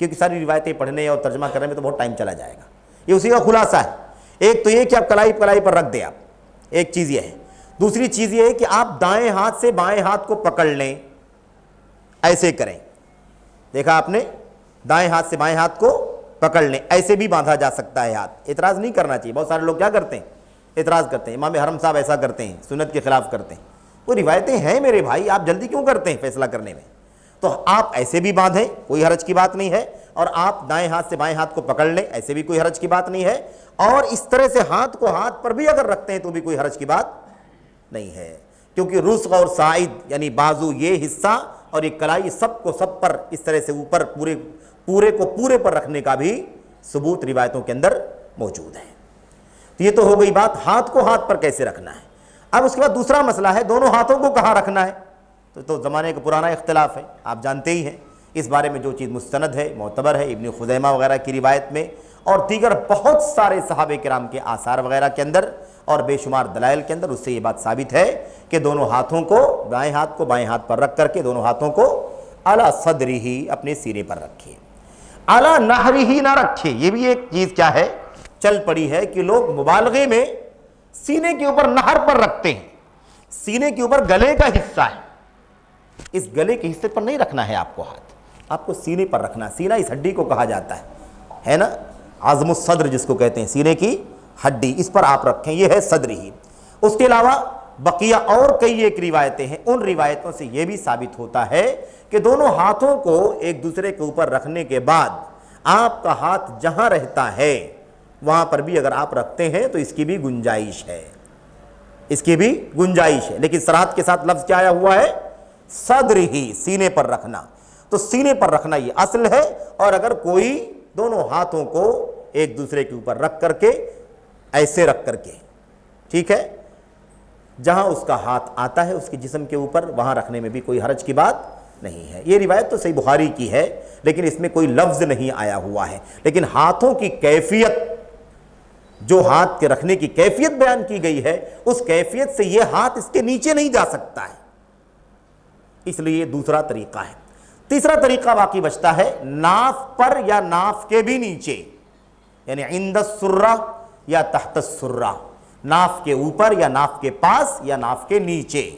کیونکہ ساری روایتیں پڑھنے اور ترجمہ کرنے میں تو بہت ٹائم چلا جائے گا. یہ اسی کا خلاصہ ہے. ایک تو یہ کہ آپ کلائی پر رکھ دیں آپ, ایک چیز یہ ہے. دوسری چیز یہ ہے کہ آپ دائیں ہاتھ سے بائیں ہاتھ کو پکڑ لیں, ایسے کریں. دیکھا آپ نے, دائیں ہاتھ سے بائیں ہاتھ کو پکڑ لیں, ایسے بھی باندھا جا سکتا ہے ہاتھ. اعتراض نہیں کرنا چاہیے. بہت سارے لوگ کیا کرتے ہیں, اعتراض کرتے ہیں, امام حرم صاحب ایسا کرتے ہیں, سنت کے خلاف کرتے ہیں. وہ روایتیں ہیں میرے بھائی, آپ جلدی کیوں کرتے ہیں فیصلہ کرنے میں؟ تو آپ ایسے بھی باندھیں, کوئی حرج کی بات نہیں ہے, اور آپ دائیں ہاتھ سے بائیں ہاتھ کو پکڑ لیں, ایسے بھی کوئی حرج کی بات نہیں ہے, اور اس طرح سے ہاتھ کو ہاتھ پر بھی اگر رکھتے ہیں تو بھی کوئی حرج کی بات نہیں ہے. کیونکہ رسغ اور ساعد یعنی بازو, یہ حصہ اور یہ کلائی, سب کو سب پر اس طرح سے اوپر پورے کو پورے پر رکھنے کا بھی ثبوت روایتوں کے اندر موجود ہے. تو یہ تو ہو گئی بات ہاتھ کو ہاتھ پر کیسے رکھنا ہے. اب اس کے بعد دوسرا مسئلہ ہے دونوں ہاتھوں کو کہاں رکھنا ہے. تو زمانے کا پرانا اختلاف ہے, آپ جانتے ہی ہیں. اس بارے میں جو چیز مستند ہے, معتبر ہے, ابن خزیمہ وغیرہ کی روایت میں اور دیگر بہت سارے صحابہ کرام کے آثار وغیرہ کے اندر اور بے شمار دلائل کے اندر, اس سے یہ بات ثابت ہے کہ دونوں ہاتھوں کو, دائیں ہاتھ کو بائیں ہاتھ پر رکھ کر کے دونوں ہاتھوں کو اعلیٰ صدری ہی, اپنے سینے پر رکھیے, اعلیٰ نہری ہی نہ رکھیے. یہ بھی ایک چیز کیا ہے, چل پڑی ہے کہ لوگ مبالغے میں سینے کے اوپر نہر پر رکھتے ہیں. سینے کے اوپر گلے کا حصہ ہے, اس گلے کے حصے پر نہیں رکھنا ہے آپ کو ہاتھ, آپ کو سینے پر رکھنا. سینہ اس ہڈی کو کہا جاتا ہے نا, عظم الصدر جس کو کہتے ہیں, سینے کی ہڈی, اس پر آپ رکھیں, یہ ہے صدر ہی. اس کے علاوہ بقیہ اور کئی ایک روایتیں ہیں, ان روایتوں سے یہ بھی ثابت ہوتا ہے کہ دونوں ہاتھوں کو ایک دوسرے کے اوپر رکھنے کے بعد آپ کا ہاتھ جہاں رہتا ہے وہاں پر بھی اگر آپ رکھتے ہیں تو اس کی بھی گنجائش ہے, اس کی بھی گنجائش ہے. لیکن صراحت کے ساتھ لفظ کیا آیا ہوا ہے, صدر ہی, سینے پر رکھنا. تو سینے پر رکھنا یہ اصل ہے. اور اگر کوئی دونوں ہاتھوں کو ایک دوسرے کے اوپر رکھ کر کے, ایسے رکھ کر کے, ٹھیک ہے, جہاں اس کا ہاتھ آتا ہے اس کے جسم کے اوپر, وہاں رکھنے میں بھی کوئی حرج کی بات نہیں ہے. یہ روایت تو صحیح بخاری کی ہے لیکن اس میں کوئی لفظ نہیں آیا ہوا ہے. لیکن ہاتھوں کی کیفیت, جو ہاتھ کے رکھنے کی کیفیت بیان کی گئی ہے, اس کیفیت سے یہ ہاتھ اس کے نیچے نہیں جا سکتا ہے, اس لیے یہ دوسرا طریقہ ہے. تیسرا طریقہ باقی بچتا ہے, ناف پر یا ناف کے بھی نیچے, یعنی عند السرہ یا تحت السرہ, ناف کے اوپر یا ناف کے پاس یا ناف کے نیچے.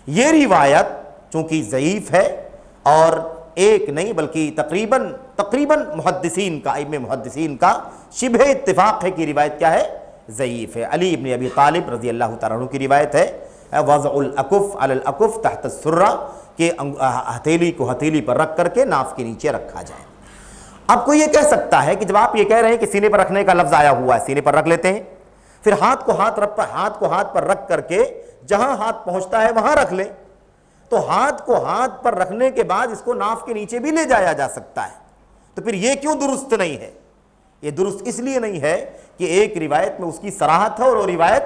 یہ روایت چونکہ ضعیف ہے اور ایک نہیں بلکہ تقریباً محدثین کا, ائمہ محدثین کا شبہ اتفاق ہے کہ روایت کیا ہے, ضعیف ہے. علی ابن ابی طالب رضی اللہ تعالیٰ عنہ کی روایت ہے, وضع الاکف علی الاکف تحت السرہ, کہ ہتھیلی کو ہتھیلی پر رکھ کر کے ناف کے نیچے رکھا جائے. اب کوئی یہ کہہ سکتا ہے کہ جب آپ یہ کہہ رہے ہیں کہ سینے پر رکھنے کا لفظ آیا ہوا ہے, سینے پر رکھ لیتے ہیں, پھر ہاتھ کو ہاتھ پر رکھ کر کے جہاں ہاتھ پہنچتا ہے وہاں رکھ لیں, تو ہاتھ کو ہاتھ پر رکھنے کے بعد اس کو ناف کے نیچے بھی لے جایا جا سکتا ہے. تو پھر یہ کیوں درست نہیں ہے؟ یہ درست اس لیے نہیں ہے کہ ایک روایت میں اس کی صراحت ہے اور وہ روایت,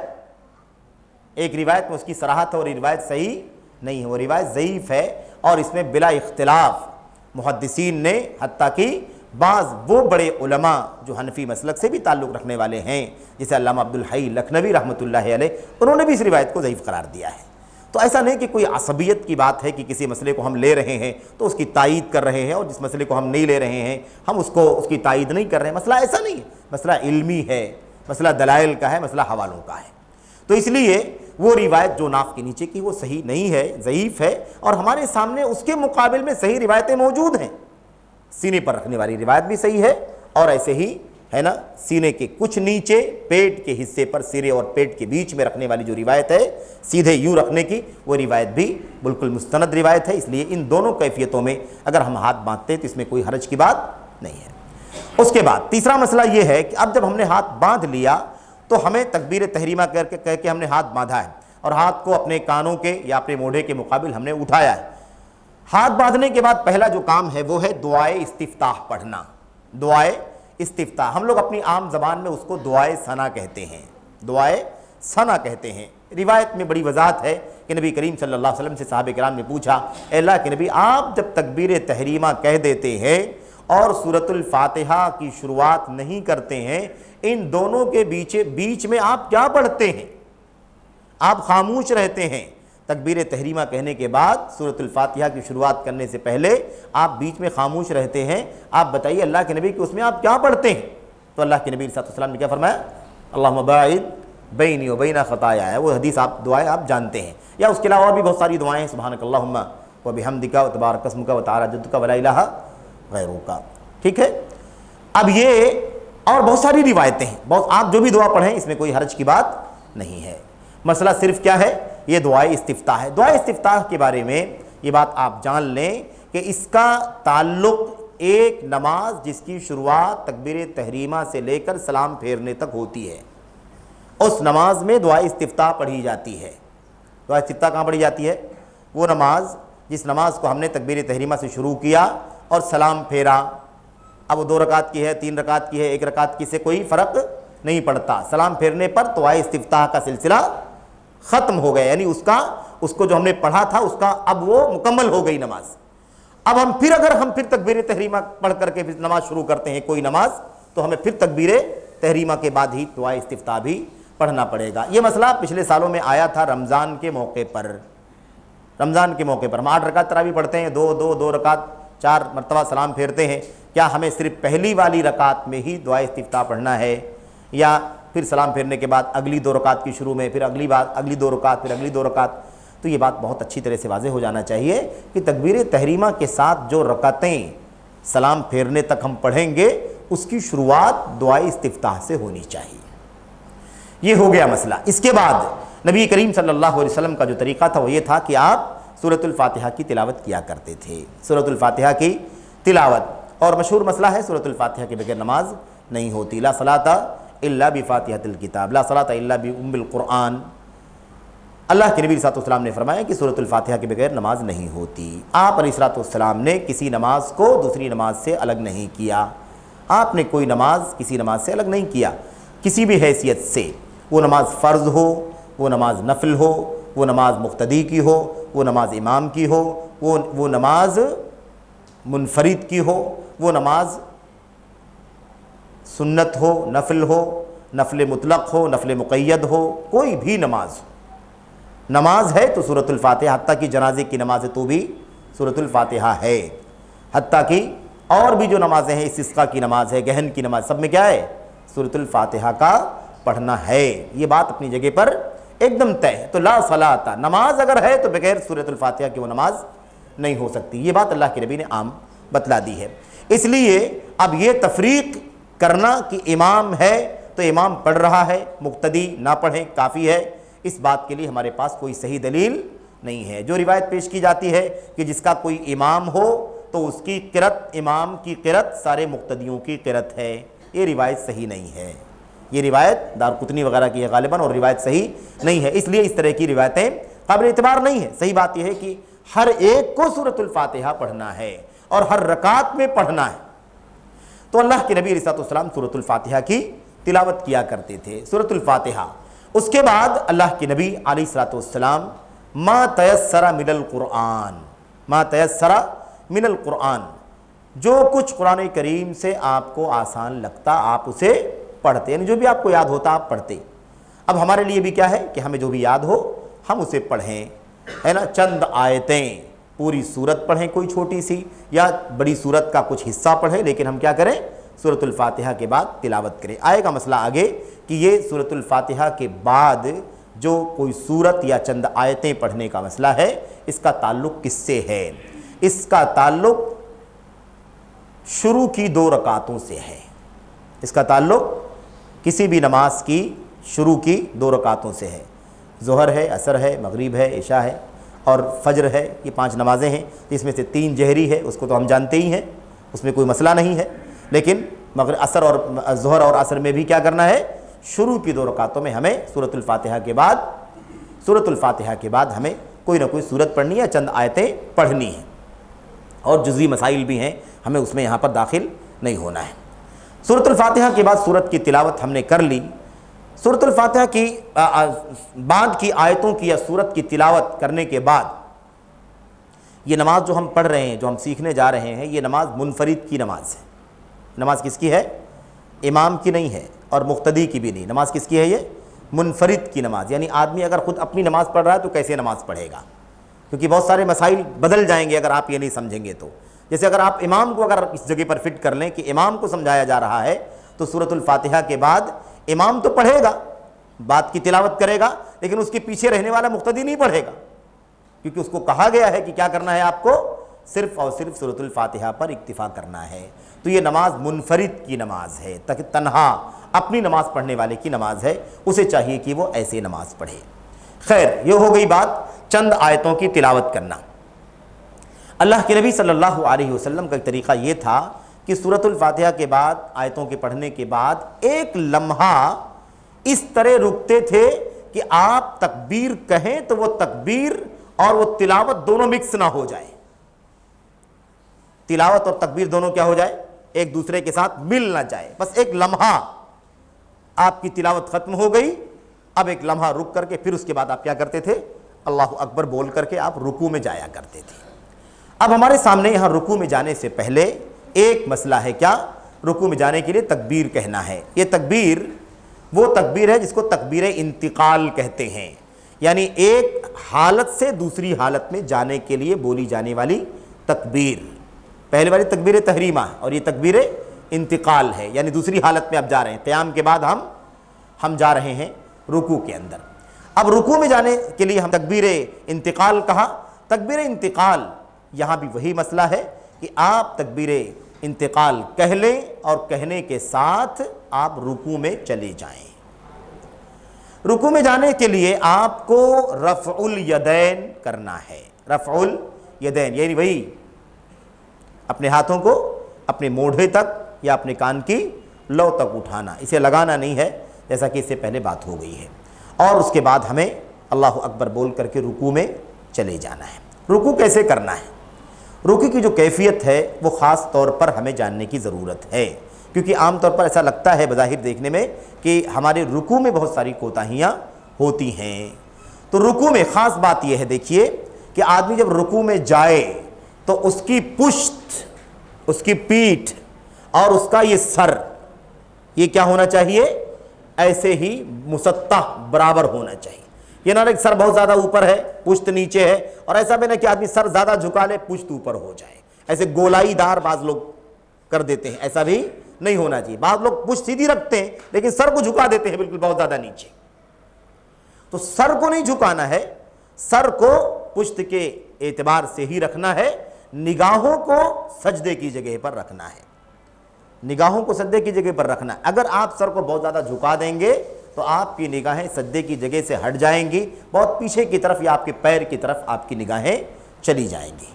ایک روایت میں اس کی صراحت ہے اور یہ روایت صحیح نہیں ہے, وہ روایت ضعیف ہے. اور اس میں بلا اختلاف محدثین نے, حتیٰ کہ بعض وہ بڑے علماء جو حنفی مسلک سے بھی تعلق رکھنے والے ہیں جیسے علامہ عبد الحی لکھنوی رحمۃ اللہ علیہ, انہوں نے بھی اس روایت کو ضعیف قرار دیا ہے. تو ایسا نہیں کہ کوئی عصبیت کی بات ہے کہ کسی مسئلے کو ہم لے رہے ہیں تو اس کی تائید کر رہے ہیں, اور جس مسئلے کو ہم نہیں لے رہے ہیں ہم اس کی تائید نہیں کر رہے ہیں. مسئلہ ایسا نہیں ہے, مسئلہ علمی ہے, مسئلہ دلائل کا ہے, مسئلہ حوالوں کا ہے. تو اس لیے وہ روایت جو ناف کے نیچے کی وہ صحیح نہیں ہے, ضعیف ہے. اور ہمارے سامنے اس کے مقابل میں صحیح روایتیں موجود ہیں. سینے پر رکھنے والی روایت بھی صحیح ہے, اور ایسے ہی ہے نا سینے کے کچھ نیچے پیٹ کے حصے پر, سینے اور پیٹ کے بیچ میں رکھنے والی جو روایت ہے سیدھے یوں رکھنے کی, وہ روایت بھی بالکل مستند روایت ہے. اس لیے ان دونوں کیفیتوں میں اگر ہم ہاتھ باندھتے ہیں تو اس میں کوئی حرج کی بات نہیں ہے. اس کے بعد تیسرا مسئلہ یہ ہے کہ اب جب ہم نے ہاتھ باندھ لیا تو ہمیں تکبیر تحریمہ کہہ کے ہم نے ہاتھ باندھا ہے, اور ہاتھ کو اپنے کانوں کے یا اپنے موڈھے کے مقابل ہم نے اٹھایا ہے. ہاتھ باندھنے کے بعد پہلا جو کام ہے وہ ہے دعائے استفتاح پڑھنا. دعائے استفتاح, ہم لوگ اپنی عام زبان میں اس کو دعائے ثنا کہتے ہیں, دعائے ثنا کہتے ہیں. روایت میں بڑی وضاحت ہے کہ نبی کریم صلی اللہ علیہ وسلم سے صحابہ کرام نے پوچھا, اے اللہ کے نبی, آپ جب تکبیر تحریمہ کہہ دیتے ہیں اور سورۃ الفاتحہ کی شروعات نہیں کرتے ہیں, ان دونوں کے بیچ میں آپ کیا پڑھتے ہیں؟ آپ خاموش رہتے ہیں, تکبیر تحریمہ کہنے کے بعد سورۃ الفاتحہ کی شروعات کرنے سے پہلے آپ بیچ میں خاموش رہتے ہیں، آپ بتائیے اللہ کے نبی کہ اس میں آپ کیا پڑھتے ہیں؟ تو اللہ کے نبی صلی اللہ علیہ وسلم نے کیا فرمایا؟ اللہم باعد بینی و بین خطایا ہے، وہ حدیث آپ دعائیں آپ جانتے ہیں، یا اس کے علاوہ اور بھی بہت ساری دعائیں ہیں، سبحانک اللہم و بحمدک و تبارک اسمک و تعالی جدک و لا الہ غیرک، ٹھیک ہے؟ اب یہ اور بہت ساری روایتیں ہیں، آپ جو بھی دعا پڑھیں اس میں کوئی حرج کی بات نہیں ہے۔ مسئلہ صرف کیا ہے؟ یہ دعائے استفتاح ہے۔ دعائے استفتاح کے بارے میں یہ بات آپ جان لیں کہ اس کا تعلق ایک نماز جس کی شروعات تکبیر تحریمہ سے لے کر سلام پھیرنے تک ہوتی ہے، اس نماز میں دعائے استفتاح پڑھی جاتی ہے۔ دعائے استفتاح کہاں پڑھی جاتی ہے؟ وہ نماز جس نماز کو ہم نے تکبیر تحریمہ سے شروع کیا اور سلام پھیرا، اب وہ 2 رکعت کی ہے، 3 رکعت کی ہے، 1 رکعت کی سے کوئی فرق نہیں پڑتا، سلام پھیرنے پر دعائے استفتاح کا سلسلہ ختم ہو گیا، یعنی اس کو جو ہم نے پڑھا تھا اس کا اب وہ مکمل ہو گئی نماز۔ اب اگر ہم پھر تکبیر تحریمہ پڑھ کر کے پھر نماز شروع کرتے ہیں کوئی نماز، تو ہمیں پھر تکبیر تحریمہ کے بعد ہی دعائے استفتاح بھی پڑھنا پڑے گا۔ یہ مسئلہ پچھلے سالوں میں آیا تھا رمضان کے موقع پر۔ ہم 8 رکعت تراویح پڑھتے ہیں، 2 رکعت 4 مرتبہ سلام پھیرتے ہیں، کیا ہمیں صرف پہلی والی رکعت میں ہی دعائے استفتاح پڑھنا ہے، یا پھر سلام پھیرنے کے بعد اگلی 2 رکعت کی شروع میں، پھر اگلی 2 رکعت، پھر اگلی 2 رکعت؟ تو یہ بات بہت اچھی طرح سے واضح ہو جانا چاہیے کہ تکبیر تحریمہ کے ساتھ جو رکعتیں سلام پھیرنے تک ہم پڑھیں گے اس کی شروعات دعائے استفتاح سے ہونی چاہیے۔ یہ ہو گیا مسئلہ۔ اس کے بعد نبی کریم صلی اللہ علیہ وسلم کا جو طریقہ تھا وہ یہ تھا کہ آپ سورۃ الفاتحہ کی تلاوت کیا کرتے تھے، سورۃ الفاتحہ کی تلاوت۔ اور مشہور مسئلہ ہے سورۃ الفاتحہ کے بغیر نماز نہیں ہوتی، لا صلاۃ الا بفاتحۃ الکتاب، لا صلاۃ الا بام القرآن۔ اللہ کے نبی صلی اللہ علیہ وسلم نے فرمایا کہ سورۃ الفاتحہ کے بغیر نماز نہیں ہوتی۔ آپ علیہ السلام نے کسی نماز کو دوسری نماز سے الگ نہیں کیا، آپ نے کوئی نماز کسی نماز سے الگ نہیں کیا کسی بھی حیثیت سے، وہ نماز فرض ہو، وہ نماز نفل ہو، وہ نماز مقتدی کی ہو، وہ نماز امام کی ہو، وہ نماز منفرد کی ہو، وہ نماز سنت ہو، نفل مطلق ہو، نفل مقید ہو، کوئی بھی نماز ہے تو سورۃ الفاتحہ، حتیٰ کہ جنازے کی نماز ہے تو بھی سورۃ الفاتحہ ہے، حتیٰ کہ اور بھی جو نمازیں ہیں، استسقاء کی نماز ہے، گہن کی نماز، سب میں کیا ہے؟ سورۃ الفاتحہ کا پڑھنا ہے۔ یہ بات اپنی جگہ پر ایک دم طے ہے۔ تو لا صلاۃ، نماز اگر ہے تو بغیر سورۃ الفاتحہ کی وہ نماز نہیں ہو سکتی، یہ بات اللہ کے نبی نے عام بتلا دی ہے۔ اس لیے اب یہ تفریق کرنا کہ امام ہے تو امام پڑھ رہا ہے، مقتدی نہ پڑھیں کافی ہے، اس بات کے لیے ہمارے پاس کوئی صحیح دلیل نہیں ہے۔ جو روایت پیش کی جاتی ہے کہ جس کا کوئی امام ہو تو اس کی قرأت، امام کی قرأت سارے مقتدیوں کی قرأت ہے، یہ روایت صحیح نہیں ہے، یہ روایت دارقطنی وغیرہ کی ہے غالباً، اور روایت صحیح نہیں ہے، اس لیے اس طرح کی روایتیں قابل اعتبار نہیں ہے۔ صحیح بات یہ ہے کہ ہر ایک کو سورۃ الفاتحہ پڑھنا ہے اور ہر رکعت میں پڑھنا ہے۔ تو اللہ کے نبی علیہ السلام سورۃ الفاتحہ کی تلاوت کیا کرتے تھے، سورۃ الفاتحہ۔ اس کے بعد اللہ کے نبی علیہ السلام ما تیسر من القرآن، ما تیسر من القرآن، جو کچھ قرآن کریم سے آپ کو آسان لگتا آپ اسے پڑھتے، یعنی جو بھی آپ کو یاد ہوتا آپ پڑھتے۔ اب ہمارے لیے بھی کیا ہے کہ ہمیں جو بھی یاد ہو ہم اسے پڑھیں، ہے نا، چند آیتیں، پوری سورت پڑھیں کوئی چھوٹی سی، یا بڑی سورت کا کچھ حصہ پڑھیں، لیکن ہم کیا کریں؟ سورۃ الفاتحہ کے بعد تلاوت کریں۔ آئے گا مسئلہ آگے کہ یہ سورۃ الفاتحہ کے بعد جو کوئی سورت یا چند آیتیں پڑھنے کا مسئلہ ہے، اس کا تعلق کس سے ہے؟ اس کا تعلق شروع کی 2 رکعتوں سے ہے، اس کا تعلق کسی بھی نماز کی شروع کی 2 رکعتوں سے ہے۔ ظہر ہے، عصر ہے، مغرب ہے، عشاء ہے اور فجر ہے، یہ 5 نمازیں ہیں، جس میں سے 3 جہری ہے، اس کو تو ہم جانتے ہی ہیں، اس میں کوئی مسئلہ نہیں ہے، لیکن عصر اور ظہر اور عصر میں بھی کیا کرنا ہے؟ شروع کی 2 رکعتوں میں ہمیں سورۃ الفاتحہ کے بعد ہمیں کوئی نہ کوئی سورت پڑھنی ہے، چند آیتیں پڑھنی ہیں، اور جزوی مسائل بھی ہیں، ہمیں اس میں یہاں پر داخل نہیں ہونا ہے۔ سورۃ الفاتحہ کے بعد سورت کی تلاوت ہم نے کر لی۔ سورۃ الفاتحہ کی بعد کی آیتوں کی یا سورت کی تلاوت کرنے کے بعد یہ نماز جو ہم پڑھ رہے ہیں، جو ہم سیکھنے جا رہے ہیں، یہ نماز منفرد کی نماز ہے۔ نماز کس کی ہے؟ امام کی نہیں ہے اور مقتدی کی بھی نہیں، نماز کس کی ہے؟ یہ منفرد کی نماز، یعنی آدمی اگر خود اپنی نماز پڑھ رہا ہے تو کیسے نماز پڑھے گا، کیونکہ بہت سارے مسائل بدل جائیں گے اگر آپ یہ نہیں سمجھیں گے تو۔ جیسے اگر آپ امام کو اگر اس جگہ پر فٹ کر لیں کہ امام کو سمجھایا جا رہا ہے تو سورۃ الفاتحہ کے بعد امام تو پڑھے گا، بات کی تلاوت کرے گا، لیکن اس کے پیچھے رہنے والا مقتدی نہیں پڑھے گا، کیونکہ اس کو کہا گیا ہے کہ کیا کرنا ہے، آپ کو صرف اور صرف سورۃ الفاتحہ پر اکتفا کرنا ہے۔ تو یہ نماز منفرد کی نماز ہے، تنہا اپنی نماز پڑھنے والے کی نماز ہے، اسے چاہیے کہ وہ ایسے نماز پڑھے۔ خیر، یہ ہو گئی بات چند آیتوں کی تلاوت کرنا۔ اللہ کے نبی صلی اللہ علیہ وسلم کا ایک طریقہ یہ تھا کہ سورۃ الفاتحہ کے بعد آیتوں کے پڑھنے کے بعد ایک لمحہ اس طرح رکتے تھے کہ آپ تکبیر کہیں تو وہ تکبیر اور وہ تلاوت دونوں مکس نہ ہو جائے، تلاوت اور تکبیر دونوں کیا ہو جائے، ایک دوسرے کے ساتھ مل نہ جائے۔ بس ایک لمحہ آپ کی تلاوت ختم ہو گئی، اب ایک لمحہ رک کر کے پھر اس کے بعد آپ کیا کرتے تھے، اللہ اکبر بول کر کے آپ رکوع میں جایا کرتے تھے۔ اب ہمارے سامنے یہاں رکوع میں جانے سے پہلے ایک مسئلہ ہے، کیا، رکوع میں جانے کے لیے تکبیر کہنا ہے۔ یہ تکبیر وہ تکبیر ہے جس کو تکبیر انتقال کہتے ہیں، یعنی ایک حالت سے دوسری حالت میں جانے کے لیے بولی جانے والی تکبیر۔ پہلے والی تکبیر تحریمہ ہے اور یہ تکبیر انتقال ہے، یعنی دوسری حالت میں اب جا رہے ہیں، قیام کے بعد ہم جا رہے ہیں رکوع کے اندر۔ اب رکوع میں جانے کے لیے ہم تکبیر انتقال کہا۔ تکبیر انتقال یہاں بھی وہی مسئلہ ہے کہ آپ تکبیر انتقال کہہ لیں اور کہنے کے ساتھ آپ رکوع میں چلے جائیں۔ رکوع میں جانے کے لیے آپ کو رفع الیدین کرنا ہے، رفع الیدین یعنی وہی اپنے ہاتھوں کو اپنے موڑھے تک یا اپنے کان کی لو تک اٹھانا، اسے لگانا نہیں ہے جیسا کہ اس سے پہلے بات ہو گئی ہے، اور اس کے بعد ہمیں اللہ اکبر بول کر کے رکوع میں چلے جانا ہے۔ رکوع کیسے کرنا ہے، رکوع کی جو کیفیت ہے وہ خاص طور پر ہمیں جاننے کی ضرورت ہے، کیونکہ عام طور پر ایسا لگتا ہے بظاہر دیکھنے میں کہ ہمارے رکوع میں بہت ساری کوتاہیاں ہوتی ہیں۔ تو رکوع میں خاص بات یہ ہے، دیکھیے کہ آدمی جب رکوع میں جائے تو اس کی پشت، اس کی پیٹھ اور اس کا یہ سر، یہ کیا ہونا چاہیے، ایسے ہی مسطح برابر ہونا چاہیے۔ یہ نہ کہ سر بہت زیادہ اوپر ہے پشت نیچے ہے، اور ایسا بھی نہ کہ آدمی سر زیادہ جھکا لے پشت اوپر ہو جائے، ایسے گولائی دار بعض لوگ کر دیتے ہیں، ایسا بھی نہیں ہونا چاہیے۔ بعض لوگ پشت سیدھی رکھتے ہیں لیکن سر کو جھکا دیتے ہیں بالکل بہت زیادہ نیچے، تو سر کو نہیں جھکانا ہے، سر کو پشت کے اعتبار سے ہی رکھنا ہے، نگاہوں کو سجدے کی جگہ پر رکھنا ہے، نگاہوں کو سجدے کی جگہ پر رکھنا ہے۔ اگر آپ سر کو بہت زیادہ جھکا دیں گے تو آپ کی نگاہیں سجدے کی جگہ سے ہٹ جائیں گی، بہت پیچھے کی طرف یا آپ کے پیر کی طرف آپ کی نگاہیں چلی جائیں گی۔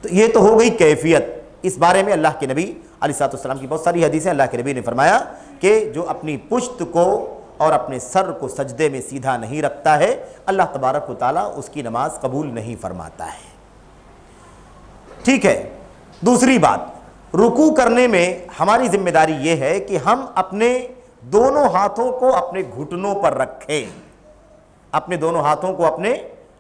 تو یہ تو ہو گئی کیفیت، اس بارے میں اللہ کے نبی علیہ السلام کی بہت ساری حدیثیں، اللہ کے نبی نے فرمایا کہ جو اپنی پشت کو اور اپنے سر کو سجدے میں سیدھا نہیں رکھتا ہے، اللہ تبارک و تعالیٰ اس کی نماز قبول نہیں فرماتا ہے۔ ٹھیک ہے، دوسری بات، رکوع کرنے میں ہماری ذمہ داری یہ ہے کہ ہم اپنے دونوں ہاتھوں کو اپنے گھٹنوں پر رکھیں، اپنے دونوں ہاتھوں کو اپنے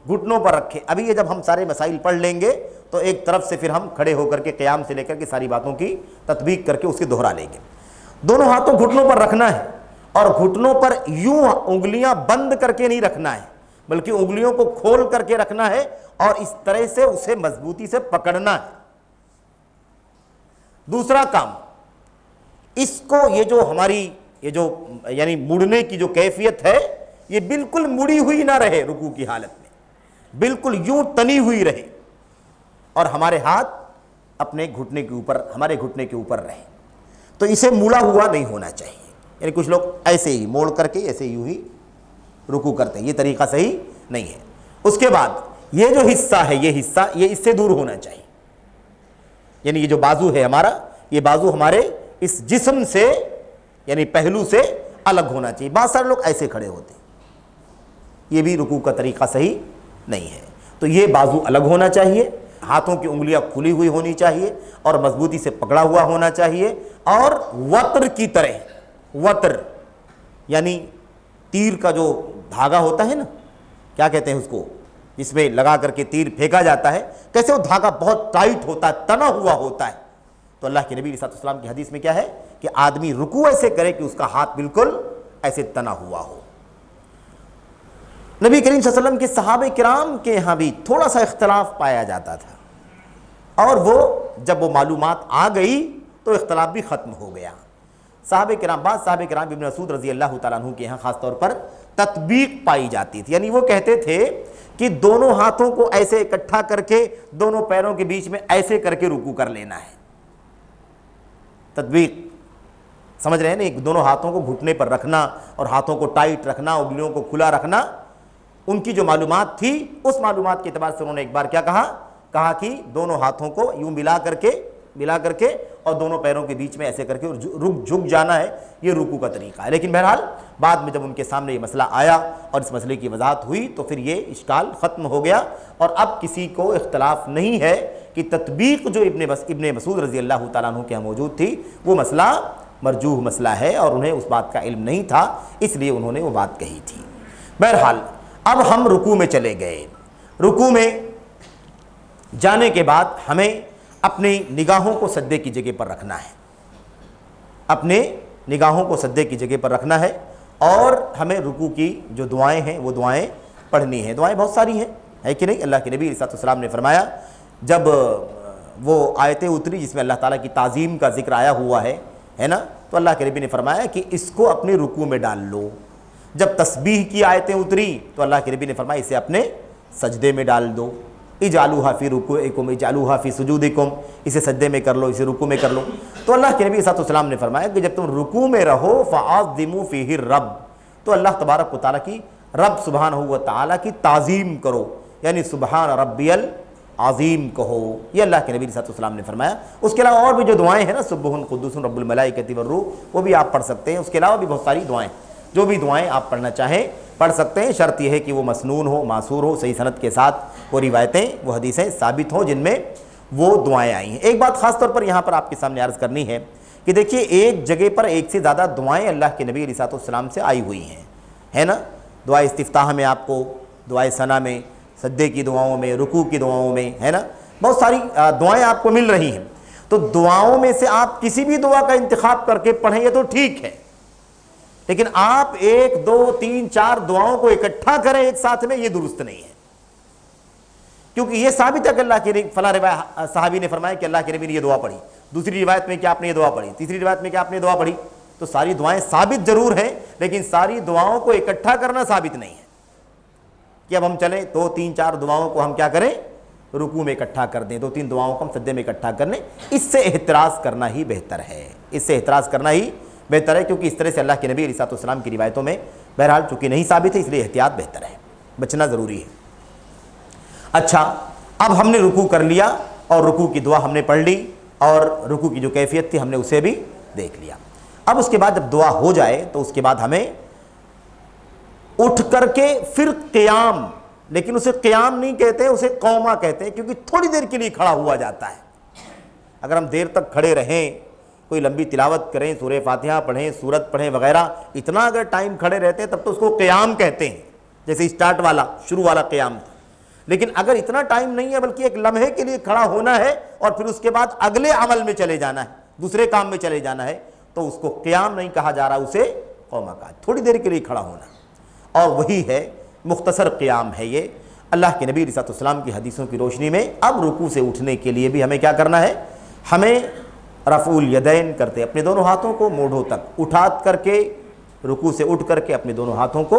گھٹنوں پر رکھیں۔ ابھی یہ جب ہم سارے مسائل پڑھ لیں گے تو ایک طرف سے پھر ہم کھڑے ہو کر کے قیام سے لے کر کے ساری باتوں کی تطبیق کر کے اس کے دہرا لیں گے۔ دونوں ہاتھوں گھٹنوں پر رکھنا ہے، اور گھٹنوں پر یوں انگلیاں بند کر کے نہیں رکھنا ہے، بلکہ انگلیوں کو کھول کر کے رکھنا ہے اور اس طرح سے اسے مضبوطی سے پکڑنا ہے۔ دوسرا کام، اس کو یہ جو ہماری یہ جو یعنی مڑنے کی جو کیفیت ہے، یہ بالکل مڑی ہوئی نہ رہے، رکوع کی حالت میں بالکل یوں تنی ہوئی رہے، اور ہمارے ہاتھ اپنے گھٹنے کے اوپر، ہمارے گھٹنے کے اوپر رہے۔ تو اسے مڑا ہوا نہیں ہونا چاہیے، یعنی کچھ لوگ ایسے ہی موڑ کر کے ایسے یوں ہی رکوع کرتے ہیں، یہ طریقہ صحیح نہیں ہے۔ اس کے بعد یہ جو حصہ ہے، یہ حصہ یہ اس سے دور ہونا چاہیے، یعنی یہ جو بازو ہے ہمارا، یہ بازو ہمارے اس جسم سے یعنی پہلو سے الگ ہونا چاہیے۔ بعض سارے لوگ ایسے کھڑے ہوتے ہیں، یہ بھی رکوع کا طریقہ صحیح نہیں ہے۔ تو یہ بازو الگ ہونا چاہیے، ہاتھوں کی انگلیاں کھلی ہوئی ہونی چاہیے اور مضبوطی سے پکڑا ہوا ہونا چاہیے، اور وتر کی طرح، وتر یعنی تیر کا جو دھاگا ہوتا ہے نا، کیا کہتے ہیں اس کو، جس میں لگا کر کے تیر پھینکا جاتا ہے، کیسے وہ دھاگا بہت ٹائٹ ہوتا ہے، تنا ہوا ہوتا ہے۔ تو اللہ کے نبی علیہ السلام کی حدیث میں کیا ہے کہ آدمی رکوع ایسے کرے کہ اس کا ہاتھ بالکل ایسے تنا ہوا ہو۔ نبی کریم صلی اللہ علیہ وسلم کے صحابہ کرام کے یہاں بھی تھوڑا سا اختلاف پایا جاتا تھا، اور وہ جب وہ معلومات آ گئی تو اختلاف بھی ختم ہو گیا۔ صحابہ کرام، بعض صحابہ کرام ابن مسعود رضی اللہ تعالیٰ عنہ کے یہاں خاص طور پر تطبیق پائی جاتی تھی، یعنی وہ کہتے تھے کہ دونوں ہاتھوں کو ایسے اکٹھا کر کے دونوں پیروں کے بیچ میں ایسے کر کے رکوع کر لینا ہے۔ تطبیق سمجھ رہے ہیں نا، دونوں ہاتھوں کو گھٹنے پر رکھنا اور ہاتھوں کو ٹائٹ رکھنا، انگلیوں کو کھلا رکھنا، ان کی جو معلومات تھی اس معلومات کے اعتبار سے انہوں نے ایک بار کیا کہا کہ دونوں ہاتھوں کو یوں ملا کر کے اور دونوں پیروں کے بیچ میں ایسے کر کے جھک جانا ہے، یہ رکوع کا طریقہ ہے۔ لیکن بہرحال بعد میں جب ان کے سامنے یہ مسئلہ آیا اور اس مسئلے کی وضاحت ہوئی تو پھر یہ اشکال ختم ہو گیا، اور اب کسی کو اختلاف نہیں ہے کہ تطبیق جو ابن مسعود رضی اللہ تعالیٰ عنہ کے یہاں موجود تھی وہ مسئلہ مرجوح مسئلہ ہے، اور انہیں اس بات کا علم نہیں تھا، اس لیے انہوں نے وہ بات کہی تھی۔ بہرحال اب ہم رکوع میں چلے گئے۔ رکوع میں جانے کے بعد ہمیں اپنی نگاہوں کو سجدے کی جگہ پر رکھنا ہے، اپنے نگاہوں کو سجدے کی جگہ پر رکھنا ہے، اور ہمیں رکوع کی جو دعائیں ہیں وہ دعائیں پڑھنی ہیں۔ دعائیں بہت ساری ہیں، ہے کہ نہیں؟ اللہ کے نبی علیہ السلام نے فرمایا، جب وہ آیتیں اتری جس میں اللہ تعالیٰ کی تعظیم کا ذکر آیا ہوا ہے نا، تو اللہ کے نبی نے فرمایا کہ اس کو اپنے رکوع میں ڈال لو۔ جب تسبیح کی آیتیں اتری تو اللہ کے نبی نے فرمایا اسے اپنے سجدے میں ڈال دو۔ اجعلوها فی رکوعکم اجعلوها فی سجودکم، اسے سجدے میں کر لو، اسے رکوع میں کر لو۔ تو اللہ کے نبی صلی اللہ علیہ وسلم نے فرمایا کہ جب تم رکوع میں رہو فعظموا فیہ الرب، تو اللہ تبارک و تعالیٰ کی، رب سبحانہ و تعالیٰ کی تعظیم کرو، یعنی سبحان ربی العظیم کہو، یہ اللہ کے نبی صلی اللہ علیہ وسلم نے فرمایا۔ اس کے علاوہ اور بھی جو دعائیں ہیں نا، سبح قدوس رب الملائکۃ والروح، وہ بھی آپ پڑھ سکتے ہیں۔ اس کے علاوہ بھی بہت ساری دعائیں، جو بھی دعائیں آپ پڑھنا چاہیں پڑھ سکتے ہیں، شرط یہ ہے کہ وہ مسنون ہو، معصور ہو، صحیح سند کے ساتھ وہ روایتیں، وہ حدیثیں ثابت ہوں جن میں وہ دعائیں آئی ہیں۔ ایک بات خاص طور پر یہاں پر آپ کے سامنے عرض کرنی ہے کہ دیکھیے، ایک جگہ پر ایک سے زیادہ دعائیں اللہ کے نبی علیہ السلام سے آئی ہوئی ہیں، ہے نا؟ دعائے استفتاح میں آپ کو، دعائے ثنا میں، سجدے کی دعاؤں میں، رکوع کی دعاؤں میں، ہے نا؟ بہت ساری دعائیں آپ کو مل رہی ہیں۔ تو دعاؤں میں سے آپ کسی بھی دعا کا انتخاب کر کے پڑھیں، یہ تو ٹھیک ہے، لیکن آپ 1 2 3 4 دعاؤں کو اکٹھا کریں ایک ساتھ میں، یہ درست نہیں ہے، کیونکہ یہ ثابت ہے کہ اللہ کے فلاں صحابی نے فرمایا کہ اللہ کے نبی نے یہ دعا پڑھی، دوسری روایت میں کہ آپ نے یہ دعا پڑھی، تیسری روایت میں کہ آپ نے دعا پڑھی۔ تو ساری دعائیں ثابت ضرور ہیں، لیکن ساری دعاؤں کو اکٹھا کرنا ثابت نہیں ہے کہ اب ہم چلیں 2 3 4 دعاؤں کو ہم کیا کریں، رکوع میں اکٹھا کر دیں، 2 3 دعاؤں کو ہم سجدے میں اکٹھا کر لیں۔ اس سے احتراز کرنا ہی بہتر ہے، اس سے احتراز کرنا ہی بہتر ہے، کیونکہ اس طرح سے اللہ کے نبی علیہ السلام کی روایتوں میں بہرحال چونکہ نہیں ثابت ہے، اس لیے احتیاط بہتر ہے، بچنا ضروری ہے۔ اچھا، اب ہم نے رکوع کر لیا اور رکوع کی دعا ہم نے پڑھ لی، اور رکوع کی جو کیفیت تھی ہم نے اسے بھی دیکھ لیا۔ اب اس کے بعد جب دعا ہو جائے تو اس کے بعد ہمیں اٹھ کر کے پھر قیام، لیکن اسے قیام نہیں کہتے، اسے قوما کہتے ہیں، کیونکہ تھوڑی دیر کے لیے کھڑا ہوا جاتا ہے۔ اگر ہم دیر تک کھڑے رہیں، کوئی لمبی تلاوت کریں، سورہ فاتحہ پڑھیں، سورت پڑھیں وغیرہ، اتنا اگر ٹائم کھڑے رہتے ہیں تب تو اس کو قیام کہتے ہیں، جیسے اسٹارٹ والا، شروع والا قیام تھا۔ لیکن اگر اتنا ٹائم نہیں ہے بلکہ ایک لمحے کے لیے کھڑا ہونا ہے اور پھر اس کے بعد اگلے عمل میں چلے جانا ہے، دوسرے کام میں چلے جانا ہے، تو اس کو قیام نہیں کہا جا رہا، اسے قوما کہا، تھوڑی دیر کے لیے کھڑا ہونا، اور وہی ہے مختصر قیام ہے یہ۔ اللہ کے نبی علیہ السلام کی حدیثوں کی روشنی میں اب رکوع سے اٹھنے کے لیے بھی ہمیں کیا کرنا ہے، ہمیں رفع الیدین کرتے، اپنے دونوں ہاتھوں کو موڑھوں تک اٹھا کر کے، رکوع سے اٹھ کر کے اپنے دونوں ہاتھوں کو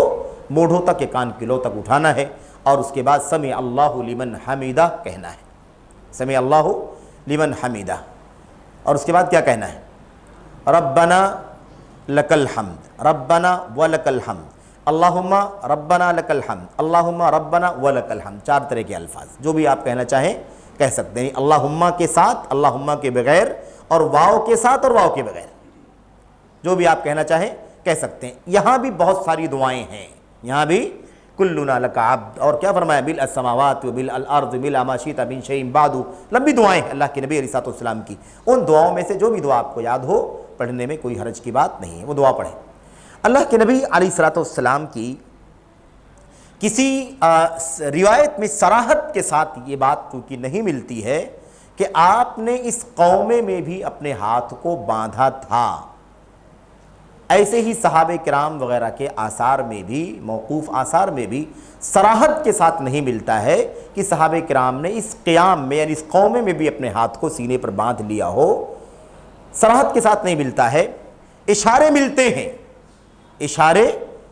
موڑھوں تک، کان کی لو تک اٹھانا ہے، اور اس کے بعد سمع اللہ لمن حمیدہ کہنا ہے، سمع اللہ لمن حمیدہ، اور اس کے بعد کیا کہنا ہے، ربنا لک الحمد، ربنا ولک الحمد، اللہم ربنا لک الحمد، اللہم ربنا ولک الحمد، 4 طرح کے الفاظ جو بھی آپ کہنا چاہیں کہہ سکتے ہیں، اللہم کے ساتھ، اللہم کے بغیر، اور واو کے ساتھ اور واو کے بغیر، جو بھی آپ کہنا چاہیں کہہ سکتے ہیں۔ یہاں بھی بہت ساری دعائیں ہیں، یہاں بھی کلنا لک عبد، اور کیا فرمایا، بالسماوات وبالارض بلا ما شئت من شیء بعد، لمبی دعائیں ہیں اللہ کے نبی علیہ السلام کی۔ ان دعاؤں میں سے جو بھی دعا آپ کو یاد ہو پڑھنے میں کوئی حرج کی بات نہیں ہے، وہ دعا پڑھیں۔ اللہ کے نبی علیہ السلام کی کسی روایت میں صراحت کے ساتھ یہ بات چونکہ نہیں ملتی ہے کہ آپ نے اس قومے میں بھی اپنے ہاتھ کو باندھا تھا، ایسے ہی صحابہ کرام وغیرہ کے آثار میں بھی، موقوف آثار میں بھی صراحت کے ساتھ نہیں ملتا ہے کہ صحابہ کرام نے اس قیام میں یعنی اس قومے میں بھی اپنے ہاتھ کو سینے پر باندھ لیا ہو، صراحت کے ساتھ نہیں ملتا ہے۔ اشارے ملتے ہیں، اشارے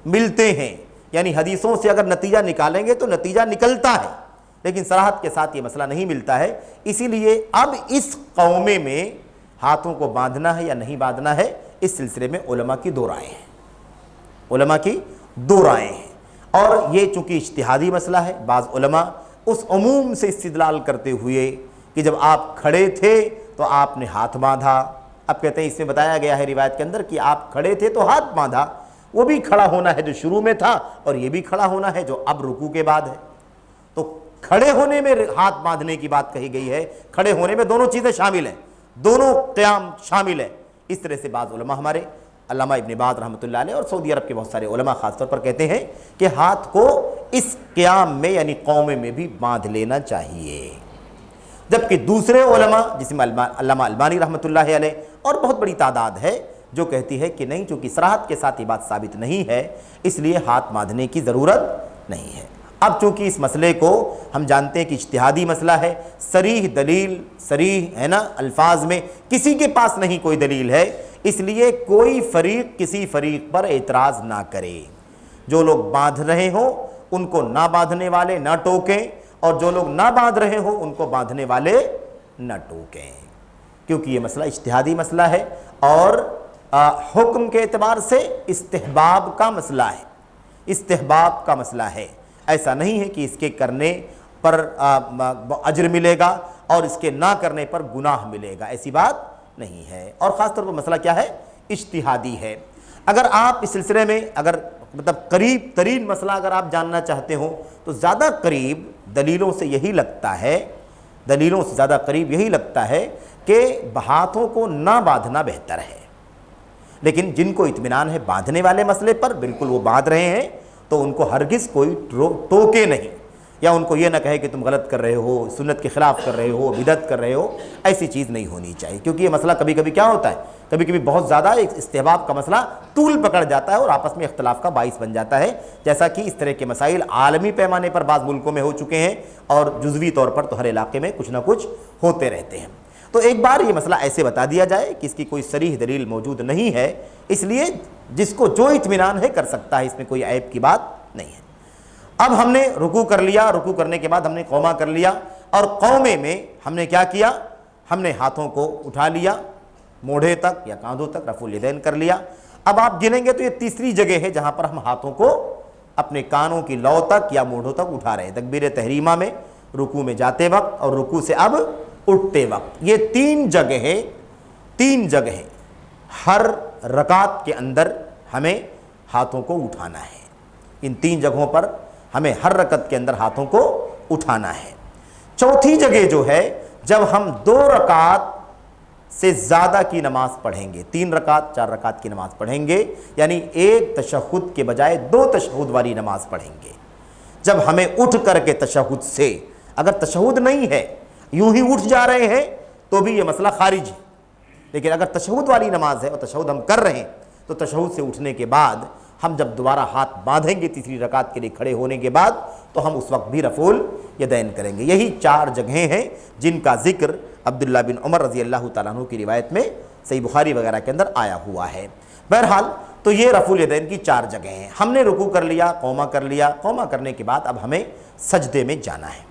ملتے ہیں، یعنی حدیثوں سے اگر نتیجہ نکالیں گے تو نتیجہ نکلتا ہے، لیکن صراحت کے ساتھ یہ مسئلہ نہیں ملتا ہے۔ اسی لیے اب اس قومے میں ہاتھوں کو باندھنا ہے یا نہیں باندھنا ہے، اس سلسلے میں علماء کی دو رائے ہیں، علماء کی دو رائے ہیں۔ اور یہ چونکہ اجتہادی مسئلہ ہے، بعض علماء اس عموم سے استدلال کرتے ہوئے کہ جب آپ کھڑے تھے تو آپ نے ہاتھ باندھا، اب کہتے ہیں اس میں بتایا گیا ہے روایت کے اندر کہ آپ کھڑے تھے تو ہاتھ باندھا، وہ بھی کھڑا ہونا ہے جو شروع میں تھا اور یہ بھی کھڑا ہونا ہے جو اب رکوع کے بعد ہے، تو کھڑے ہونے میں ہاتھ باندھنے کی بات کہی گئی ہے، کھڑے ہونے میں دونوں چیزیں شامل ہیں، دونوں قیام شامل ہے۔ اس طرح سے بعض علماء ہمارے علامہ ابن باز رحمۃ اللہ علیہ اور سعودی عرب کے بہت سارے علماء خاص طور پر کہتے ہیں کہ ہاتھ کو اس قیام میں یعنی قومے میں بھی باندھ لینا چاہیے، جبکہ دوسرے علماء جس میں علامہ البانی رحمۃ اللہ علیہ اور بہت بڑی تعداد ہے جو کہتی ہے کہ نہیں، چونکہ صراحت کے ساتھ یہ بات ثابت نہیں ہے اس لیے ہاتھ باندھنے کی ضرورت نہیں ہے۔ اب چونکہ اس مسئلے کو ہم جانتے ہیں کہ اجتہادی مسئلہ ہے، صریح دلیل، صریح ہے نا الفاظ میں کسی کے پاس نہیں کوئی دلیل ہے، اس لیے کوئی فریق کسی فریق پر اعتراض نہ کرے، جو لوگ باندھ رہے ہوں ان کو نہ باندھنے والے نہ ٹوکیں، اور جو لوگ نہ باندھ رہے ہوں ان کو باندھنے والے نہ ٹوکیں، کیونکہ یہ مسئلہ اجتہادی مسئلہ ہے اور حکم کے اعتبار سے استحباب کا مسئلہ ہے، استحباب کا مسئلہ ہے، ایسا نہیں ہے کہ اس کے کرنے پر اجر ملے گا اور اس کے نہ کرنے پر گناہ ملے گا، ایسی بات نہیں ہے۔ اور خاص طور پر مسئلہ کیا ہے؟ اجتہادی ہے۔ اگر آپ اس سلسلے میں اگر مطلب قریب ترین مسئلہ اگر آپ جاننا چاہتے ہو تو زیادہ قریب دلیلوں سے یہی لگتا ہے، دلیلوں سے زیادہ قریب یہی لگتا ہے کہ ہاتھوں کو نہ باندھنا بہتر ہے، لیکن جن کو اطمینان ہے باندھنے والے مسئلے پر بالکل وہ باندھ رہے ہیں تو ان کو ہرگز کوئی ٹوکے نہیں، یا ان کو یہ نہ کہے کہ تم غلط کر رہے ہو، سنت کے خلاف کر رہے ہو، بدعت کر رہے ہو، ایسی چیز نہیں ہونی چاہیے، کیونکہ یہ مسئلہ کبھی کبھی کیا ہوتا ہے، کبھی کبھی بہت زیادہ ایک استحباب کا مسئلہ طول پکڑ جاتا ہے اور آپس میں اختلاف کا باعث بن جاتا ہے، جیسا کہ اس طرح کے مسائل عالمی پیمانے پر بعض ملکوں میں ہو چکے ہیں اور جزوی طور پر تو ہر علاقے میں کچھ نہ کچھ ہوتے رہتے ہیں۔ تو ایک بار یہ مسئلہ ایسے بتا دیا جائے کہ اس کی کوئی صریح دلیل موجود نہیں ہے، اس لیے جس کو جو اطمینان ہے کر سکتا ہے، اس میں کوئی عیب کی بات نہیں ہے۔ اب ہم نے رکوع کر لیا، رکوع کرنے کے بعد ہم نے قومہ کر لیا، اور قومے میں ہم نے کیا کیا؟ ہم نے ہاتھوں کو اٹھا لیا موڑھے تک یا کاندھوں تک، رفع الیدین کر لیا۔ اب آپ گنیں گے تو یہ تیسری جگہ ہے جہاں پر ہم ہاتھوں کو اپنے کانوں کی لو تک یا موڑھوں تک اٹھا رہے ہیں، تکبیر تحریمہ میں، رکوع میں جاتے وقت اور رکوع سے اب اٹھتے وقت، یہ تین جگہیں ہر رکعت کے اندر ہمیں ہاتھوں کو اٹھانا ہے، ان تین جگہوں پر ہمیں ہر رکعت کے اندر ہاتھوں کو اٹھانا ہے۔ چوتھی جگہ جو ہے جب ہم 2 رکعت سے زیادہ کی نماز پڑھیں گے، 3 رکعت 4 رکعت کی نماز پڑھیں گے، یعنی ایک تشہد کے بجائے 2 تشہد والی نماز پڑھیں گے، جب ہمیں اٹھ کر کے تشہد سے، اگر تشہد نہیں ہے یوں ہی اٹھ جا رہے ہیں تو بھی یہ مسئلہ خارج ہے، لیکن اگر تشہد والی نماز ہے اور تشہد ہم کر رہے ہیں تو تشہد سے اٹھنے کے بعد ہم جب دوبارہ ہاتھ باندھیں گے تیسری رکعت کے لیے کھڑے ہونے کے بعد تو ہم اس وقت بھی رفع الیدین کریں گے۔ یہی 4 جگہیں ہیں جن کا ذکر عبداللہ بن عمر رضی اللہ تعالیٰ عنہ کی روایت میں صحیح بخاری وغیرہ کے اندر آیا ہوا ہے۔ بہرحال تو یہ رفع الیدین کی 4 جگہیں ہیں۔ ہم نے رکوع کر لیا، قومہ کر لیا، قومہ کرنے کے بعد اب ہمیں سجدے میں جانا ہے،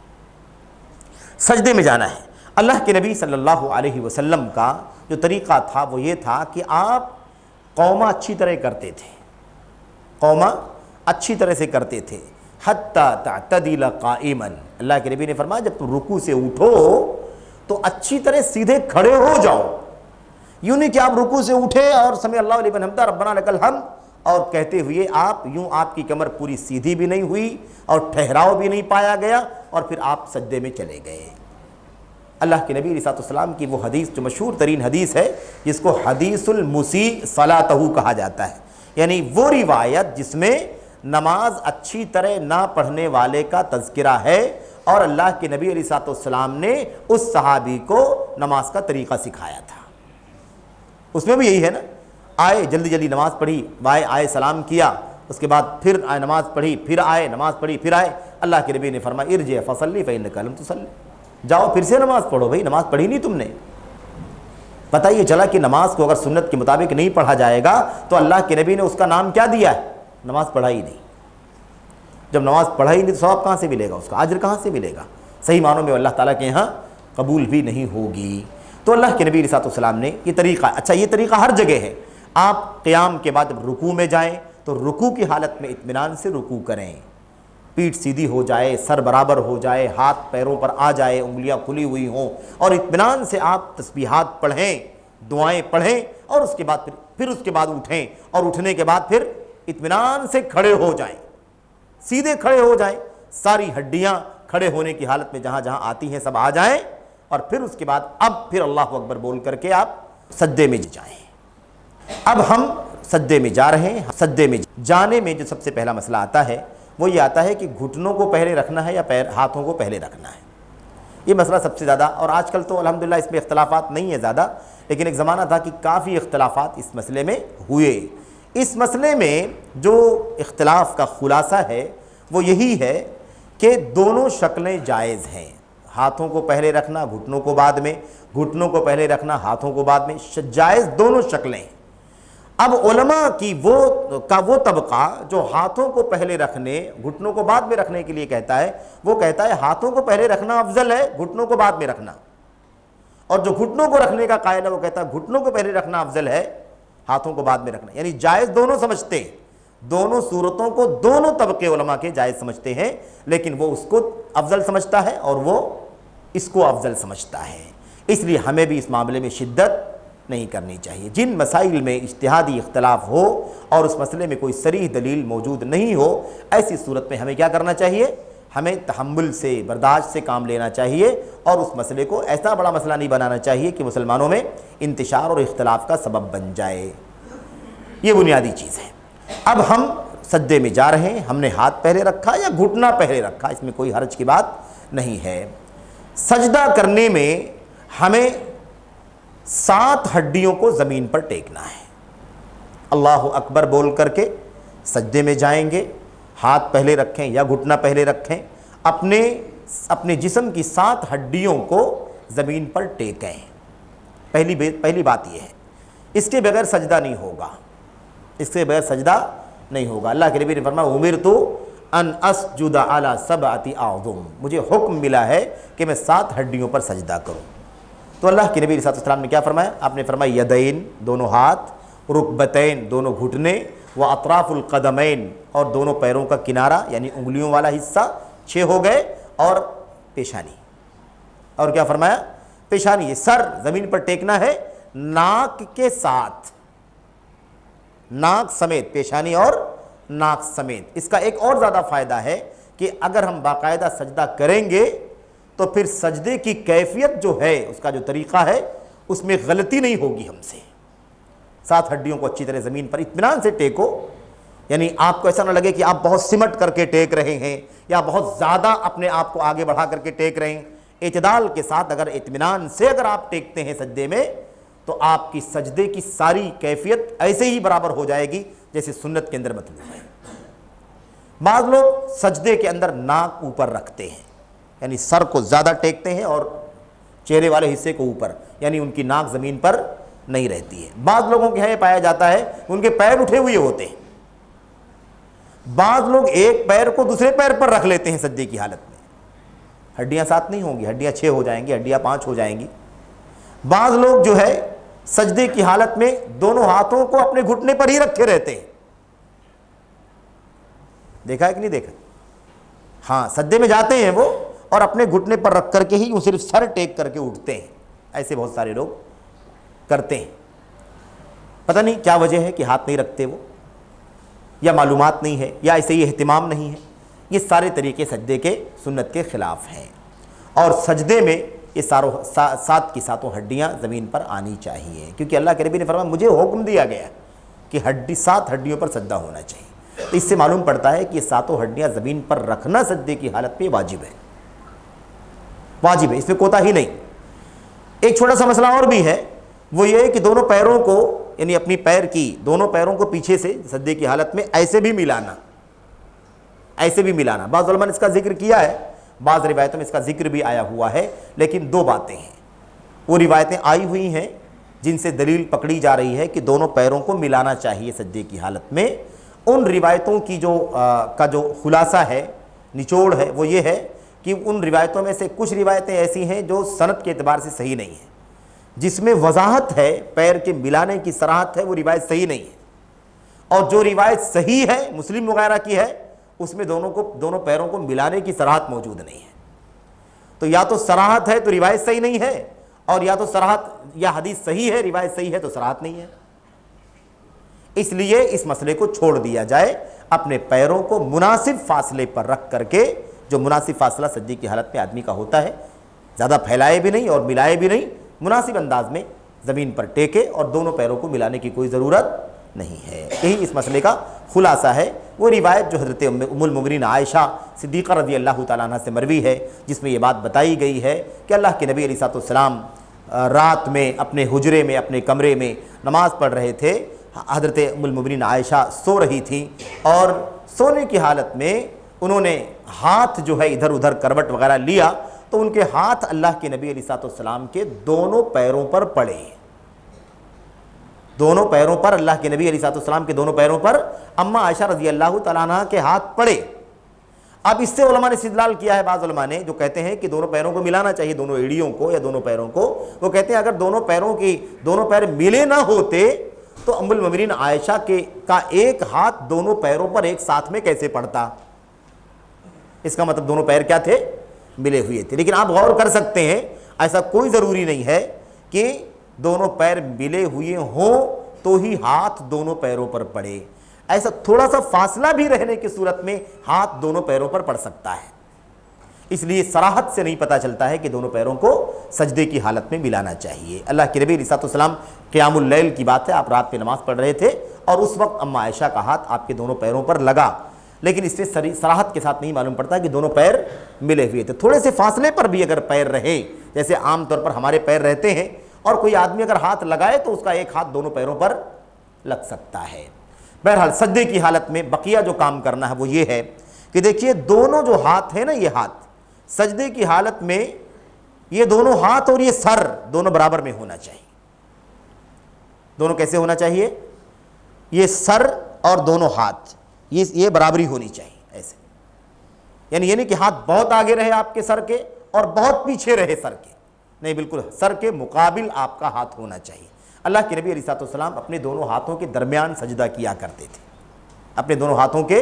سجدے میں جانا ہے۔ اللہ کے نبی صلی اللہ علیہ وسلم کا جو طریقہ تھا وہ یہ تھا کہ آپ قومہ اچھی طرح کرتے تھے، قومہ اچھی طرح سے کرتے تھے، حتیٰ تعتدل قائما، اللہ کے نبی نے فرمایا جب تم رکوع سے اٹھو تو اچھی طرح سیدھے کھڑے ہو جاؤ، یوں نہیں کہ آپ رکوع سے اٹھے اور سمع اللہ لمن حمدہ ربنا لک الحمد اور کہتے ہوئے آپ یوں، آپ کی کمر پوری سیدھی بھی نہیں ہوئی اور ٹھہراؤ بھی نہیں پایا گیا اور پھر آپ سجدے میں چلے گئے۔ اللہ کے نبی علیہ السلام کی وہ حدیث جو مشہور ترین حدیث ہے جس کو حدیث المسیء صلاتہ کہا جاتا ہے، یعنی وہ روایت جس میں نماز اچھی طرح نہ پڑھنے والے کا تذکرہ ہے اور اللہ کے نبی علیہ السلام نے اس صحابی کو نماز کا طریقہ سکھایا تھا، اس میں بھی یہی ہے نا، آئے جلدی جلدی نماز پڑھی، آئے سلام کیا، اس کے بعد پھر آئے نماز پڑھی، پھر آئے نماز پڑھی، پھر آئے، اللہ کے نبی نے فرمایا ارجع فصلی فإنک لم تصلی، جاؤ پھر سے نماز پڑھو، بھائی نماز پڑھی نہیں تم نے۔ پتہ یہ چلا کہ نماز کو اگر سنت کے مطابق نہیں پڑھا جائے گا تو اللہ کے نبی نے اس کا نام کیا دیا ہے؟ نماز پڑھا ہی نہیں۔ جب نماز پڑھا ہی نہیں تو ثواب کہاں سے ملے گا، اس کا اجر کہاں سے ملے گا؟ صحیح معنوں میں اللہ تعالیٰ کے یہاں قبول بھی نہیں ہوگی۔ تو اللہ کے نبی علیہ السلام نے یہ طریقہ، اچھا یہ طریقہ ہر جگہ ہے، آپ قیام کے بعد جب رکوع میں جائیں تو رکوع کی حالت میں اطمینان سے رکوع کریں، پیٹھ سیدھی ہو جائے، سر برابر ہو جائے، ہاتھ پیروں پر آ جائے، انگلیاں کھلی ہوئی ہوں، اور اطمینان سے آپ تسبیحات پڑھیں، دعائیں پڑھیں، اور اس کے بعد پھر اس کے بعد اٹھیں، اور اٹھنے کے بعد پھر اطمینان سے کھڑے ہو جائیں، سیدھے کھڑے ہو جائیں، ساری ہڈیاں کھڑے ہونے کی حالت میں جہاں جہاں آتی ہیں سب آ جائیں، اور پھر اس کے بعد اب پھر اللہ اکبر بول کر کے آپ سجدے میں جائیں۔ اب ہم سجدے میں جا رہے ہیں، سجدے میں جانے میں جو سب سے پہلا مسئلہ آتا ہے وہ یہ آتا ہے کہ گھٹنوں کو پہلے رکھنا ہے یا ہاتھوں کو پہلے رکھنا ہے۔ یہ مسئلہ سب سے زیادہ، اور آج کل تو الحمدللہ اس میں اختلافات نہیں ہے زیادہ، لیکن ایک زمانہ تھا کہ کافی اختلافات اس مسئلے میں ہوئے۔ اس مسئلے میں جو اختلاف کا خلاصہ ہے وہ یہی ہے کہ دونوں شکلیں جائز ہیں، ہاتھوں کو پہلے رکھنا، گھٹنوں کو بعد میں، گھٹنوں کو پہلے رکھنا، ہاتھوں کو بعد میں، جائز دونوں شکلیں۔ اب علماء کی وہ طبقہ جو ہاتھوں کو پہلے رکھنے گھٹنوں کو بعد میں رکھنے کے لیے کہتا ہے، وہ کہتا ہے ہاتھوں کو پہلے رکھنا افضل ہے، گھٹنوں کو بعد میں رکھنا، اور جو گھٹنوں کو رکھنے کا قائل ہے وہ کہتا ہے گھٹنوں کو پہلے رکھنا افضل ہے، ہاتھوں کو بعد میں رکھنا، یعنی جائز دونوں سمجھتے ہیں، دونوں صورتوں کو دونوں طبقے علماء کے جائز سمجھتے ہیں، لیکن وہ اس کو افضل سمجھتا ہے اور وہ اس کو افضل سمجھتا ہے۔ اس لیے ہمیں بھی اس معاملے میں شدت نہیں کرنی چاہیے۔ جن مسائل میں اجتہادی اختلاف ہو اور اس مسئلے میں کوئی صریح دلیل موجود نہیں ہو، ایسی صورت میں ہمیں کیا کرنا چاہیے؟ ہمیں تحمل سے، برداشت سے کام لینا چاہیے، اور اس مسئلے کو ایسا بڑا مسئلہ نہیں بنانا چاہیے کہ مسلمانوں میں انتشار اور اختلاف کا سبب بن جائے۔ یہ بنیادی چیز ہے۔ اب ہم سجدے میں جا رہے ہیں، ہم نے ہاتھ پہلے رکھا یا گھٹنا پہلے رکھا، اس میں کوئی حرج کی بات نہیں ہے۔ سجدہ کرنے میں ہمیں 7 ہڈیوں کو زمین پر ٹیکنا ہے۔ اللہ اکبر بول کر کے سجدے میں جائیں گے، ہاتھ پہلے رکھیں یا گھٹنا پہلے رکھیں، اپنے جسم کی 7 ہڈیوں کو زمین پر ٹیکیں۔ پہلی بات یہ ہے، اس کے بغیر سجدہ نہیں ہوگا، اس کے بغیر سجدہ نہیں ہوگا۔ اللہ کے نبی نے فرمایا امرت ان اسجد علی 7 اعظم، مجھے حکم ملا ہے کہ میں 7 ہڈیوں پر سجدہ کروں۔ تو اللہ کے نبی علیہ السلام نے کیا فرمایا؟ آپ نے فرمایا یدین، دونوں ہاتھ، رکبتین، دونوں گھٹنے، و اطراف القدمین، اور دونوں پیروں کا کنارہ یعنی انگلیوں والا حصہ 6 ہو گئے، اور پیشانی۔ اور کیا فرمایا؟ پیشانی، یہ سر زمین پر ٹیکنا ہے ناک کے ساتھ، ناک سمیت، پیشانی اور ناک سمیت۔ اس کا ایک اور زیادہ فائدہ ہے کہ اگر ہم باقاعدہ سجدہ کریں گے تو پھر سجدے کی کیفیت جو ہے، اس کا جو طریقہ ہے، اس میں غلطی نہیں ہوگی ہم سے۔ 7 ہڈیوں کو اچھی طرح زمین پر اطمینان سے ٹیکو، یعنی آپ کو ایسا نہ لگے کہ آپ بہت سمٹ کر کے ٹیک رہے ہیں یا بہت زیادہ اپنے آپ کو آگے بڑھا کر کے ٹیک رہے ہیں۔ اعتدال کے ساتھ اگر اطمینان سے اگر آپ ٹیکتے ہیں سجدے میں تو آپ کی سجدے کی ساری کیفیت ایسے ہی برابر ہو جائے گی جیسے سنت کے اندر مطلوب ہے۔ بعض لوگ سجدے کے اندر ناک اوپر رکھتے ہیں، یعنی سر کو زیادہ ٹیکتے ہیں اور چہرے والے حصے کو اوپر، یعنی ان کی ناک زمین پر نہیں رہتی ہے۔ بعض لوگوں کے یہاں یہ پایا جاتا ہے ان کے پیر اٹھے ہوئے ہوتے ہیں، بعض لوگ ایک پیر کو دوسرے پیر پر رکھ لیتے ہیں سجدے کی حالت میں، ہڈیاں 7 نہیں ہوں گی، ہڈیاں 6 ہو جائیں گی، ہڈیاں 5 ہو جائیں گی۔ بعض لوگ جو ہے سجدے کی حالت میں دونوں ہاتھوں کو اپنے گھٹنے پر ہی رکھے رہتے ہیں، دیکھا ہے کہ نہیں دیکھا؟ ہاں، سجدے میں جاتے ہیں وہ اور اپنے گھٹنے پر رکھ کر کے ہی وہ صرف سر ٹیک کر کے اٹھتے ہیں، ایسے بہت سارے لوگ کرتے ہیں۔ پتہ نہیں کیا وجہ ہے کہ ہاتھ نہیں رکھتے وہ، یا معلومات نہیں ہے، یا ایسے ہی اہتمام نہیں ہے۔ یہ سارے طریقے سجدے کے سنت کے خلاف ہیں، اور سجدے میں یہ 7 کی 7 ہڈیاں زمین پر آنی چاہیے، کیونکہ اللہ کے نبی نے فرمایا مجھے حکم دیا گیا کہ 7 ہڈیوں پر سجدہ ہونا چاہیے۔ تو اس سے معلوم پڑتا ہے کہ یہ 7 ہڈیاں زمین پر رکھنا سجدے کی حالت پہ واجب ہے، واجب ہے، اس میں کوتا ہی نہیں۔ ایک چھوٹا سا مسئلہ اور بھی ہے، وہ یہ ہے کہ دونوں پیروں کو یعنی اپنی پیر کی دونوں پیروں کو پیچھے سے سجدے کی حالت میں ایسے بھی ملانا، ایسے بھی ملانا۔ بعض علماء نے اس کا ذکر کیا ہے، بعض روایتوں میں اس کا ذکر بھی آیا ہوا ہے، لیکن دو باتیں ہیں۔ وہ روایتیں آئی ہوئی ہیں جن سے دلیل پکڑی جا رہی ہے کہ دونوں پیروں کو ملانا چاہیے سجدے کی حالت میں۔ ان روایتوں کی جو خلاصہ ہے، نچوڑ ہے، وہ یہ ہے کہ ان روایتوں میں سے کچھ روایتیں ایسی ہیں جو سند کے اعتبار سے صحیح نہیں ہیں، جس میں وضاحت ہے، پیر کے ملانے کی صراحت ہے، وہ روایت صحیح نہیں ہے۔ اور جو روایت صحیح ہے، مسلم وغیرہ کی ہے، اس میں دونوں پیروں کو ملانے کی صراحت موجود نہیں ہے۔ تو یا تو صراحت ہے تو روایت صحیح نہیں ہے، اور یا تو صراحت یا حدیث صحیح ہے، روایت صحیح ہے تو صراحت نہیں ہے۔ اس لیے اس مسئلے کو چھوڑ دیا جائے، اپنے پیروں کو مناسب فاصلے پر رکھ کر کے، جو مناسب فاصلہ سجدے کی حالت میں آدمی کا ہوتا ہے، زیادہ پھیلائے بھی نہیں اور ملائے بھی نہیں، مناسب انداز میں زمین پر ٹیکے، اور دونوں پیروں کو ملانے کی کوئی ضرورت نہیں ہے۔ یہی اس مسئلے کا خلاصہ ہے۔ وہ روایت جو حضرت ام المؤمنین عائشہ صدیقہ رضی اللہ تعالیٰ عنہ سے مروی ہے، جس میں یہ بات بتائی گئی ہے کہ اللہ کے نبی علیہ السلام رات میں اپنے حجرے میں، اپنے کمرے میں نماز پڑھ رہے تھے، حضرت ام المؤمنین عائشہ سو رہی تھیں، اور سونے کی حالت میں انہوں نے ہاتھ جو ہے ادھر ادھر کروٹ وغیرہ لیا، تو ان کے ہاتھ اللہ کے نبی علیہ السلام کے دونوں پیروں پر پڑے، دونوں پیروں پر، اللہ کے نبی علیہ السلام کے دونوں پیروں پر اماں عائشہ رضی اللہ تعالیٰ عنہ کے ہاتھ پڑے۔ اب اس سے علماء نے استدلال کیا ہے، بعض علماء نے جو کہتے ہیں کہ دونوں پیروں کو ملانا چاہیے، دونوں ایڑیوں کو یا دونوں پیروں کو، وہ کہتے ہیں اگر دونوں پیر ملے نہ ہوتے تو ام المؤمنین عائشہ کا ایک ہاتھ دونوں پیروں پر ایک ساتھ میں کیسے پڑتا؟ اس کا مطلب دونوں پیر کیا تھے؟ ملے ہوئے تھے۔ لیکن آپ غور کر سکتے ہیں، ایسا کوئی ضروری نہیں ہے کہ دونوں پیر ملے ہوئے ہوں تو ہی ہاتھ دونوں پیروں پر پڑے۔ ایسا تھوڑا سا فاصلہ بھی رہنے کی صورت میں ہاتھ دونوں پیروں پر پڑ سکتا ہے۔ اس لیے صراحت سے نہیں پتہ چلتا ہے کہ دونوں پیروں کو سجدے کی حالت میں ملانا چاہیے۔ اللہ کے نبی علیہ السلام قیام اللیل کی بات ہے، آپ رات پہ نماز پڑھ رہے تھے، اور اس وقت اماں عائشہ کا ہاتھ آپ کے دونوں پیروں پر لگا، لیکن اس سے صراحت کے ساتھ نہیں معلوم پڑتا کہ دونوں پیر ملے ہوئے تھے۔ تھوڑے سے فاصلے پر بھی اگر پیر رہے، جیسے عام طور پر ہمارے پیر رہتے ہیں، اور کوئی آدمی اگر ہاتھ لگائے تو اس کا ایک ہاتھ دونوں پیروں پر لگ سکتا ہے۔ بہرحال سجدے کی حالت میں بقیہ جو کام کرنا ہے وہ یہ ہے کہ دیکھیے، دونوں جو ہاتھ ہیں نا، یہ ہاتھ سجدے کی حالت میں، یہ دونوں ہاتھ اور یہ سر دونوں برابر میں ہونا چاہیے۔ دونوں کیسے ہونا چاہیے؟ یہ سر اور دونوں ہاتھ یہ برابری ہونی چاہیے، ایسے، یعنی یہ نہیں کہ ہاتھ بہت آگے رہے آپ کے سر کے اور بہت پیچھے رہے سر کے، نہیں، بالکل سر کے مقابل آپ کا ہاتھ ہونا چاہیے۔ اللہ کے نبی علیہ السلام اپنے دونوں ہاتھوں کے درمیان سجدہ کیا کرتے تھے، اپنے دونوں ہاتھوں کے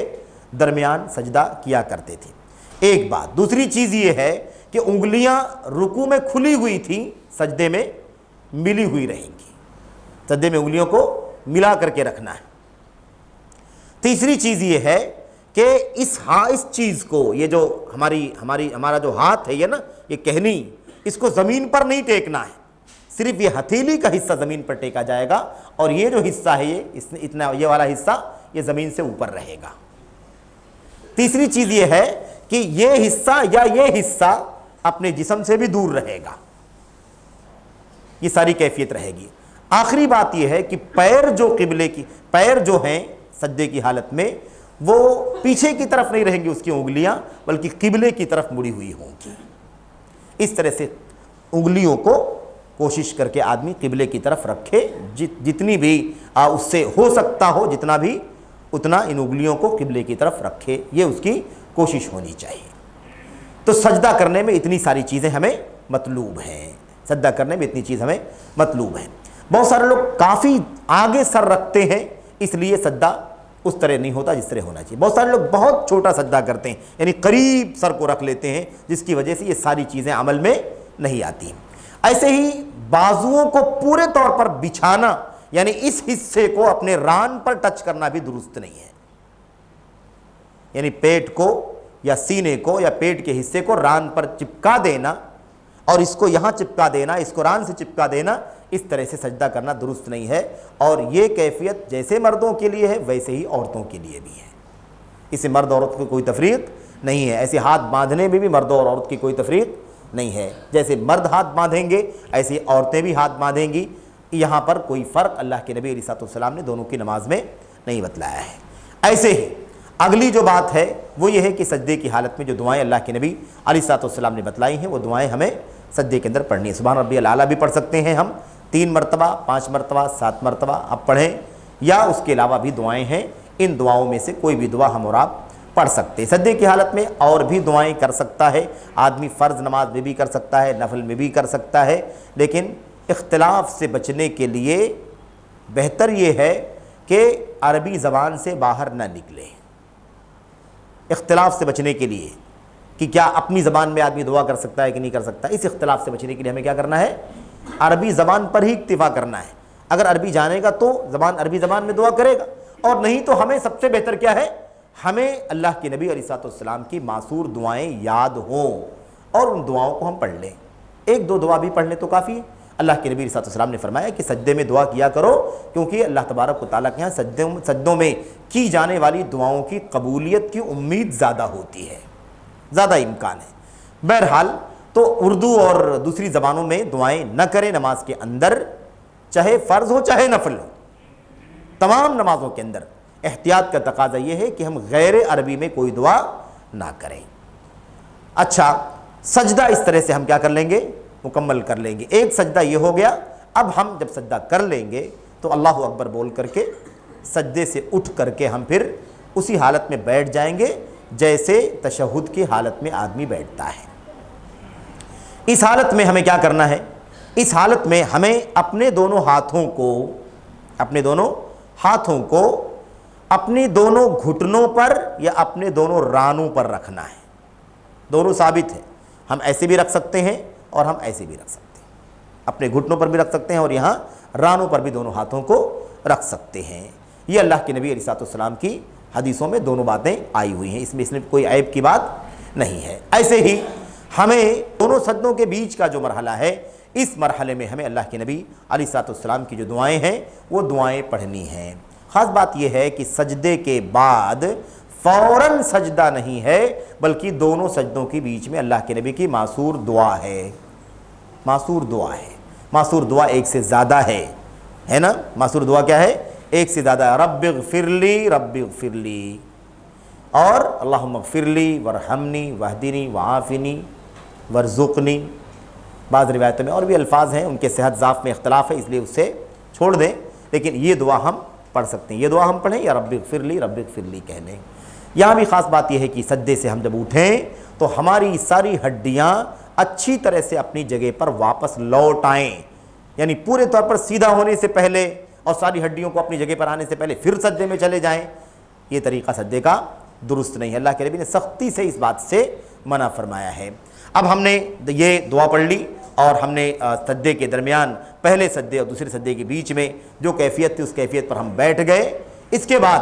درمیان سجدہ کیا کرتے تھے۔ ایک بات، دوسری چیز یہ ہے کہ انگلیاں رکوع میں کھلی ہوئی تھیں، سجدے میں ملی ہوئی رہیں گی، سجدے میں انگلیوں کو ملا کر کے رکھنا ہے۔ تیسری چیز یہ ہے کہ اس چیز کو، یہ جو ہمارا جو ہاتھ ہے، یہ نا، یہ کہنی، اس کو زمین پر نہیں ٹیکنا ہے، صرف یہ ہتھیلی کا حصہ زمین پر ٹیکا جائے گا، اور یہ جو حصہ ہے، یہ والا حصہ یہ زمین سے اوپر رہے گا۔ تیسری چیز یہ ہے کہ یہ حصہ یا یہ حصہ اپنے جسم سے بھی دور رہے گا، یہ ساری کیفیت رہے گی۔ آخری بات یہ ہے کہ پیر جو ہیں سجدے کی حالت میں، وہ پیچھے کی طرف نہیں رہیں گی اس کی انگلیاں، بلکہ قبلے کی طرف مڑی ہوئی ہوں گی۔ اس طرح سے انگلیوں کو کوشش کر کے آدمی قبلے کی طرف رکھے، جتنی بھی اس سے ہو سکتا ہو، جتنا بھی اتنا ان انگلیوں کو قبلے کی طرف رکھے، یہ اس کی کوشش ہونی چاہیے۔ تو سجدہ کرنے میں اتنی ساری چیزیں ہمیں مطلوب ہیں، سجدہ کرنے میں اتنی چیز ہمیں مطلوب ہیں۔ بہت سارے لوگ کافی آگے سر رکھتے ہیں، اس لیے سجدہ اس طرح نہیں ہوتا جس طرح ہونا چاہیے۔ بہت سارے لوگ بہت چھوٹا سجدہ کرتے ہیں، یعنی قریب سر کو رکھ لیتے ہیں، جس کی وجہ سے یہ ساری چیزیں عمل میں نہیں آتی۔ ایسے ہی بازوؤں کو پورے طور پر بچھانا، یعنی اس حصے کو اپنے ران پر ٹچ کرنا بھی درست نہیں ہے، یعنی پیٹ کو یا سینے کو یا پیٹ کے حصے کو ران پر چپکا دینا، اور اس کو یہاں چپکا دینا، اس کو ران سے چپکا دینا، اس طرح سے سجدہ کرنا درست نہیں ہے۔ اور یہ کیفیت جیسے مردوں کے لیے ہے ویسے ہی عورتوں کے لیے بھی ہے، اسے مرد عورت کی کوئی تفریق نہیں ہے۔ ایسے ہاتھ باندھنے میں بھی مرد اور عورت کی کوئی تفریق نہیں ہے، جیسے مرد ہاتھ باندھیں گے ایسے عورتیں بھی ہاتھ باندھیں گی، یہاں پر کوئی فرق اللہ کے نبی علیہ الصلوۃ والسلام نے دونوں کی نماز میں نہیں بتلایا ہے۔ ایسے ہی اگلی جو بات ہے وہ یہ ہے کہ سجدے کی حالت میں جو دعائیں اللہ کے نبی علیہ الصلوۃ والسلام نے بتلائی ہیں وہ دعائیں ہمیں سجدے کے اندر پڑھنی ہے۔ سبحان ربی الاعلیٰ بھی پڑھ سکتے ہیں ہم 3 مرتبہ، 5 مرتبہ، 7 مرتبہ آپ پڑھیں، یا اس کے علاوہ بھی دعائیں ہیں، ان دعاؤں میں سے کوئی بھی دعا ہم اور آپ پڑھ سکتے ہیں۔ سجدے کی حالت میں اور بھی دعائیں کر سکتا ہے آدمی، فرض نماز میں بھی کر سکتا ہے، نفل میں بھی کر سکتا ہے، لیکن اختلاف سے بچنے کے لیے بہتر یہ ہے کہ عربی زبان سے باہر نہ نکلے۔ اختلاف سے بچنے کے لیے کہ کیا اپنی زبان میں آدمی دعا کر سکتا ہے کہ نہیں کر سکتا، اس اختلاف سے بچنے کے لیے ہمیں کیا کرنا ہے؟ عربی زبان پر ہی اکتفا کرنا ہے۔ اگر عربی جانے گا تو عربی زبان میں دعا کرے گا، اور نہیں تو ہمیں سب سے بہتر کیا ہے؟ ہمیں اللہ کے نبی علیہ الصلوۃ والسلام کی معصور دعائیں یاد ہوں اور ان دعاؤں کو ہم پڑھ لیں۔ 1-2 دعا بھی پڑھ لیں تو کافی ہے۔ اللہ کے نبی علیہ الصلوۃ والسلام نے فرمایا کہ سجدے میں دعا کیا کرو، کیونکہ اللہ تبارک و تعالیٰ کے یہاں سجدوں میں کی جانے والی دعاؤں کی قبولیت کی امید زیادہ ہوتی ہے، زیادہ امکان ہے۔ بہرحال تو اردو اور دوسری زبانوں میں دعائیں نہ کریں نماز کے اندر، چاہے فرض ہو چاہے نفل ہو۔ تمام نمازوں کے اندر احتیاط کا تقاضا یہ ہے کہ ہم غیر عربی میں کوئی دعا نہ کریں۔ اچھا، سجدہ اس طرح سے ہم کیا کر لیں گے؟ مکمل کر لیں گے۔ ایک سجدہ یہ ہو گیا۔ اب ہم جب سجدہ کر لیں گے تو اللہ اکبر بول کر کے سجدے سے اٹھ کر کے ہم پھر اسی حالت میں بیٹھ جائیں گے جیسے تشہد کی حالت میں آدمی بیٹھتا ہے۔ اس حالت میں ہمیں کیا کرنا ہے؟ اس حالت میں ہمیں اپنے دونوں ہاتھوں کو اپنی دونوں گھٹنوں پر یا اپنے دونوں رانوں پر رکھنا ہے۔ دونوں ثابت ہیں، ہم ایسے بھی رکھ سکتے ہیں اور ہم ایسے بھی رکھ سکتے ہیں، اپنے گھٹنوں پر بھی رکھ سکتے ہیں اور یہاں رانوں پر بھی دونوں ہاتھوں کو رکھ سکتے ہیں۔ یہ اللہ کے نبی علیہ الصلوۃ والسلام کی حدیثوں میں دونوں باتیں آئی ہوئی ہیں، اس میں کوئی عیب کی بات نہیں ہے۔ ایسے ہی ہمیں دونوں سجدوں کے بیچ کا جو مرحلہ ہے، اس مرحلے میں ہمیں اللہ کے نبی علیہ الصلوۃ والسلام کی جو دعائیں ہیں وہ دعائیں پڑھنی ہیں۔ خاص بات یہ ہے کہ سجدے کے بعد فوراً سجدہ نہیں ہے، بلکہ دونوں سجدوں کے بیچ میں اللہ کے نبی کی معصور دعا ہے۔ معصور دعا ایک سے زیادہ ہے نا؟ معصور دعا کیا ہے؟ ایک سے زیادہ۔ رب اغفر لی اور اللہم اغفر لی ورحمنی واہدنی وعافنی ورزقنی۔ بعض روایتوں میں اور بھی الفاظ ہیں، ان کے صحت ضعف میں اختلاف ہے، اس لیے اسے چھوڑ دیں، لیکن یہ دعا ہم پڑھ سکتے ہیں۔ یہ دعا ہم پڑھیں یا رب اغفر لی کہہ لیں۔ یہاں بھی خاص بات یہ ہے کہ سجدے سے ہم جب اٹھیں تو ہماری ساری ہڈیاں اچھی طرح سے اپنی جگہ پر واپس لوٹ آئیں، یعنی پورے طور پر سیدھا ہونے سے پہلے اور ساری ہڈیوں کو اپنی جگہ پر آنے سے پہلے پھر سجدے میں چلے جائیں۔ یہ طریقہ سجدے کا درست نہیں ہے، اللہ کے نبی نے سختی سے اس بات سے منع فرمایا ہے۔ اب ہم نے یہ دعا پڑھ لی اور ہم نے سجدے کے درمیان پہلے سجدے اور دوسرے سجدے کے بیچ میں جو کیفیت تھی اس کیفیت پر ہم بیٹھ گئے۔ اس کے بعد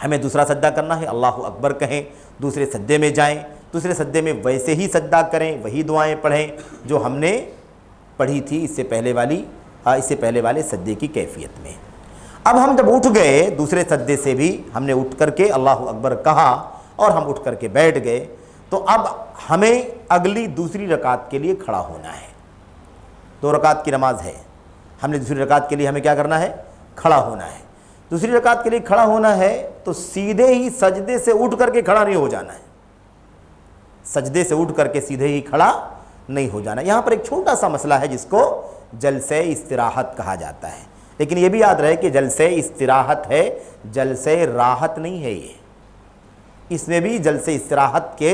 ہمیں دوسرا سجدہ کرنا ہے، اللہ اکبر کہیں، دوسرے سجدے میں جائیں، دوسرے سجدے میں ویسے ہی سجدہ کریں، وہی دعائیں پڑھیں جو ہم نے پڑھی تھی اس سے پہلے والے سجدے کی کیفیت میں۔ اب ہم جب اٹھ گئے دوسرے سجدے سے بھی ہم نے اٹھ کر کے اللہ اکبر کہا اور ہم اٹھ کر کے بیٹھ گئے، تو اب ہمیں اگلی دوسری رکعت کے لیے کھڑا ہونا ہے۔ 2 رکعت کی نماز ہے، ہم نے دوسری رکعت کے لیے ہمیں کیا کرنا ہے؟ کھڑا ہونا ہے۔ دوسری رکعت کے لیے کھڑا ہونا ہے تو سیدھے ہی سجدے سے اٹھ کر کے کھڑا نہیں ہو جانا ہے، سجدے سے اٹھ کر کے سیدھے ہی کھڑا نہیں ہو جانا۔ یہاں پر ایک چھوٹا سا مسئلہ ہے جس کو جلسہ استراحت کہا جاتا ہے، لیکن یہ بھی یاد رہے کہ جلسہ استراحت ہے، جلسہ راحت نہیں ہے۔ یہ اس میں بھی جلسہ استراحت کے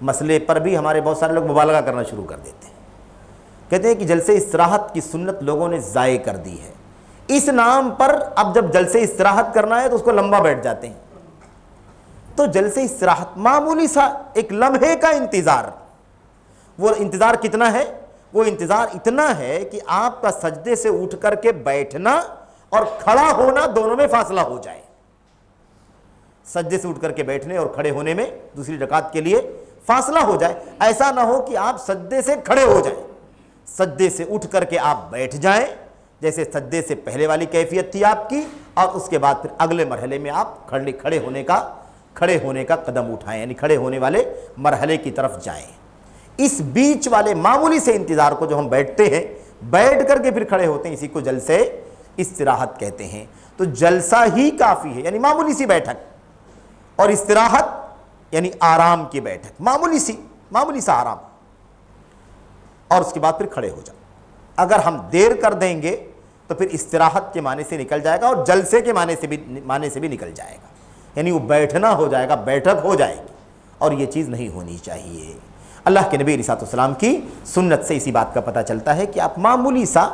مسئلے پر بھی ہمارے بہت سارے لوگ مبالغہ کرنا شروع کر دیتے ہیں، کہتے ہیں کہ جلسہ استراحت کی سنت لوگوں نے ضائع کر دی ہے۔ اس نام پر اب جب جلسہ استراحت کرنا ہے تو اس کو لمبا بیٹھ جاتے ہیں۔ تو جلسہ استراحت معمولی سا ایک لمحے کا انتظار، وہ انتظار کتنا ہے؟ وہ انتظار اتنا ہے کہ آپ کا سجدے سے اٹھ کر کے بیٹھنا اور کھڑا ہونا دونوں میں فاصلہ ہو جائے۔ سجدے سے اٹھ کر کے بیٹھنے اور کھڑے ہونے میں دوسری رکعت کے لیے فاصلہ ہو جائے، ایسا نہ ہو کہ آپ سجدے سے کھڑے ہو جائیں، سجدے سے اٹھ کر کے آپ بیٹھ جائیں جیسے سجدے سے پہلے والی کیفیت تھی آپ کی، اور اس کے بعد پھر اگلے مرحلے میں آپ کھڑے ہونے کا قدم اٹھائیں، یعنی کھڑے ہونے والے مرحلے کی طرف جائیں۔ اس بیچ والے معمولی سے انتظار کو جو ہم بیٹھتے ہیں بیٹھ کر کے پھر کھڑے ہوتے ہیں، اسی کو جلسے استراحت کہتے ہیں۔ تو جلسہ ہی کافی ہے، یعنی معمولی سی بیٹھک، اور استراحت یعنی آرام کی بیٹھک، معمولی سا آرام، اور اس کے بعد پھر کھڑے ہو جاؤ۔ اگر ہم دیر کر دیں گے تو پھر استراحت کے معنی سے نکل جائے گا اور جلسے کے معنی سے بھی نکل جائے گا، یعنی وہ بیٹھنا ہو جائے گا، بیٹھک ہو جائے گی، اور یہ چیز نہیں ہونی چاہیے۔ اللہ کے نبی علیہ السلام کی سنت سے اسی بات کا پتہ چلتا ہے کہ آپ معمولی سا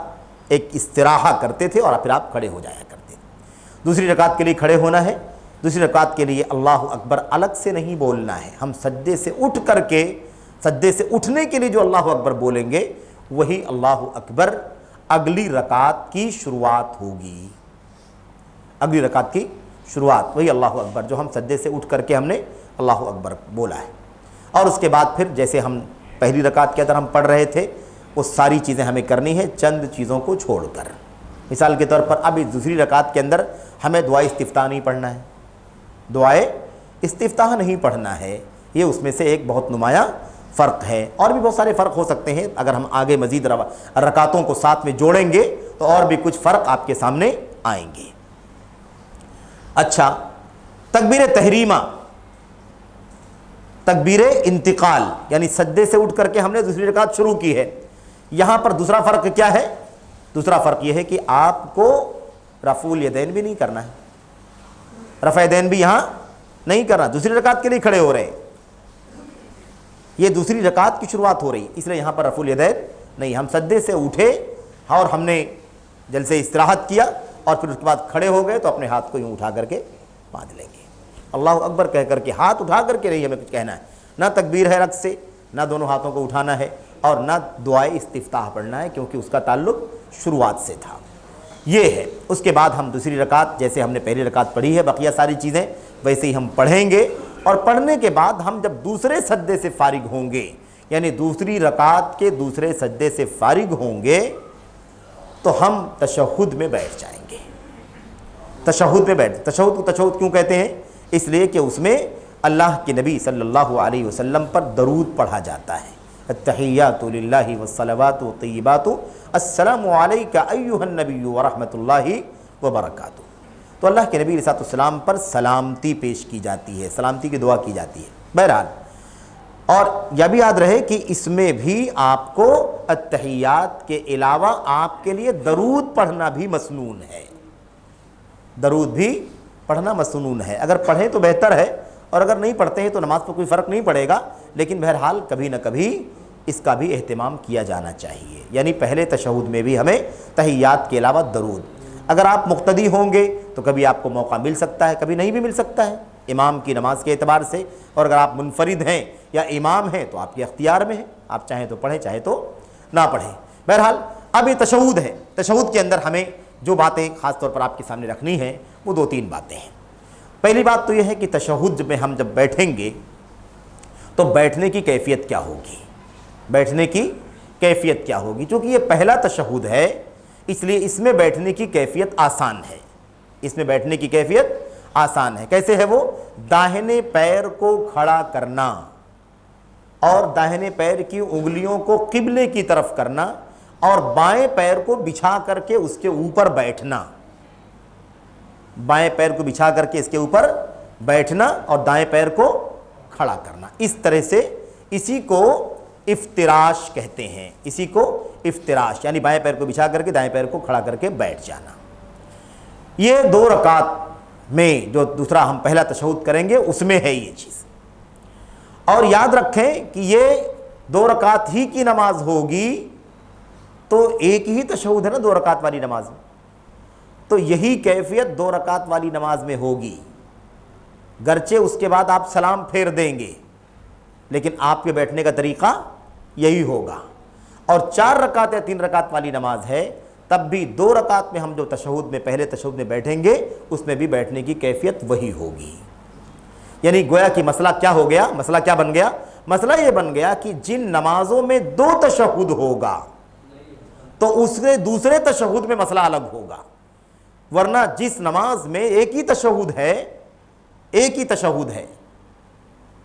ایک استراحہ کرتے تھے اور پھر آپ کھڑے ہو جایا کرتے تھے۔ دوسری رکعت کے لیے کھڑے ہونا ہے، دوسری رکعت کے لیے اللہ اکبر الگ سے نہیں بولنا ہے، ہم سجدے سے اٹھ کر کے، سجدے سے اٹھنے کے لیے جو اللہ اکبر بولیں گے وہی اللہ اکبر اگلی رکعت کی شروعات ہوگی۔ اگلی رکعت کی شروعات وہی اللہ اکبر جو ہم سجدے سے اٹھ کر کے ہم نے اللہ اکبر بولا ہے، اور اس کے بعد پھر جیسے ہم پہلی رکعت کے اندر ہم پڑھ رہے تھے وہ ساری چیزیں ہمیں کرنی ہے چند چیزوں کو چھوڑ کر۔ مثال کے طور پر اب اس دوسری رکعت کے اندر ہمیں دعائے استفتاح نہیں پڑھنا ہے، دعائے استفتاح نہیں پڑھنا ہے، یہ اس میں سے ایک بہت نمایاں فرق ہے، اور بھی بہت سارے فرق ہو سکتے ہیں، اگر ہم آگے مزید رکعتوں کو ساتھ میں جوڑیں گے تو اور بھی کچھ فرق آپ کے سامنے آئیں گے۔ اچھا، تکبیر تحریمہ، تکبیر انتقال، یعنی سجدے سے اٹھ کر کے ہم نے دوسری رکعت شروع کی ہے، یہاں پر دوسرا فرق کیا ہے؟ دوسرا فرق یہ ہے کہ آپ کو رفع الیدین بھی نہیں کرنا ہے، رفع یدین بھی یہاں نہیں کرنا، دوسری رکعت کے لیے کھڑے ہو رہے ہیں، یہ دوسری رکعت کی شروعات ہو رہی، اس لیے یہاں پر رفع الیدین نہیں، ہم سجدے سے اٹھے اور ہم نے جلسے استراحت کیا اور پھر اس کے بعد کھڑے ہو گئے تو اپنے ہاتھ کو یوں اٹھا کر کے باندھ لیں گے، اللہ اکبر کہہ کر کے، ہاتھ اٹھا کر کے نہیں ہمیں کچھ کہنا ہے، نہ تکبیر ہے رکھ سے، نہ دونوں ہاتھوں کو اٹھانا ہے، اور نہ دعائے استفتاح پڑھنا ہے، کیونکہ اس کا تعلق شروعات سے تھا۔ یہ ہے، اس کے بعد ہم دوسری رکعت جیسے ہم نے پہلی رکعت پڑھی ہے بقیہ ساری چیزیں ویسے ہی ہم پڑھیں گے، اور پڑھنے کے بعد ہم جب دوسرے سجدے سے فارغ ہوں گے، یعنی دوسری رکعت کے دوسرے سجدے سے فارغ ہوں گے تو ہم تشہد میں بیٹھ جائیں گے۔ تشہد میں تشہد کیوں کہتے ہیں؟ اس لیے کہ اس میں اللہ کے نبی صلی اللہ علیہ وسلم پر درود پڑھا جاتا ہے، التحیات للہ والصلوات والطیبات السلام علیک ایھا النبی ورحمۃ اللہ وبرکاتہ۔ تو اللہ کے نبی علیہ السلام پر سلامتی پیش کی جاتی ہے، سلامتی کی دعا کی جاتی ہے۔ بہرحال، اور یہ بھی یاد رہے کہ اس میں بھی آپ کو التحیات کے علاوہ آپ کے لیے درود پڑھنا بھی مسنون ہے، درود بھی پڑھنا مسنون ہے، اگر پڑھیں تو بہتر ہے، اور اگر نہیں پڑھتے ہیں تو نماز پر کوئی فرق نہیں پڑے گا، لیکن بہرحال کبھی نہ کبھی اس کا بھی اہتمام کیا جانا چاہیے، یعنی پہلے تشہد میں بھی ہمیں تحیات کے علاوہ درود، اگر آپ مقتدی ہوں گے تو کبھی آپ کو موقع مل سکتا ہے، کبھی نہیں بھی مل سکتا ہے امام کی نماز کے اعتبار سے، اور اگر آپ منفرد ہیں یا امام ہیں تو آپ کے اختیار میں ہے، آپ چاہیں تو پڑھیں چاہے تو نہ پڑھیں۔ بہرحال اب یہ تشہد ہے، تشہد کے اندر ہمیں جو باتیں خاص طور پر آپ کے سامنے رکھنی ہیں وہ دو تین باتیں ہیں۔ پہلی بات تو یہ ہے کہ تشہد میں ہم جب بیٹھیں گے تو بیٹھنے کی کیفیت کیا ہوگی، بیٹھنے کی کیفیت کیا ہوگی، چونکہ یہ پہلا تشہد ہے اس لیے اس میں بیٹھنے کی کیفیت آسان ہے، اس میں بیٹھنے کی کیفیت آسان ہے۔ کیسے ہے وہ؟ داہنے پیر کو کھڑا کرنا اور داہنے پیر کی انگلیوں کو قبلے کی طرف کرنا اور بائیں پیر کو بچھا کر کے اس کے اوپر بیٹھنا، بائیں پیر کو بچھا کر کے اس کے اوپر بیٹھنا اور دائیں پیر کو کھڑا کرنا، اس طرح سے اسی کو افتراش کہتے ہیں، اسی کو افتراش، یعنی بائیں پیر کو بچھا کر کے دائیں پیر کو کھڑا کر کے بیٹھ جانا۔ یہ دو رکعت میں جو دوسرا ہم پہلا تشہد کریں گے اس میں ہے یہ چیز، اور یاد رکھیں کہ یہ دو رکعت ہی کی نماز ہوگی تو ایک ہی تشہد ہے نا دو رکعت والی نماز میں، تو یہی کیفیت دو رکعت والی نماز میں ہوگی، گرچہ اس کے بعد آپ سلام پھیر دیں گے لیکن آپ کے بیٹھنے کا طریقہ یہی ہوگا، اور 4 رکعت یا 3 رکعت والی نماز ہے تب بھی 2 رکعت میں ہم جو تشہد میں پہلے تشہد میں بیٹھیں گے اس میں بھی بیٹھنے کی کیفیت وہی ہوگی، یعنی گویا کہ مسئلہ کیا ہو گیا، مسئلہ کیا بن گیا؟ مسئلہ یہ بن گیا کہ جن نمازوں میں 2 تشہد ہوگا تو اس کے دوسرے تشہد میں مسئلہ الگ ہوگا، ورنہ جس نماز میں ایک ہی تشہد ہے، ایک ہی تشہد ہے،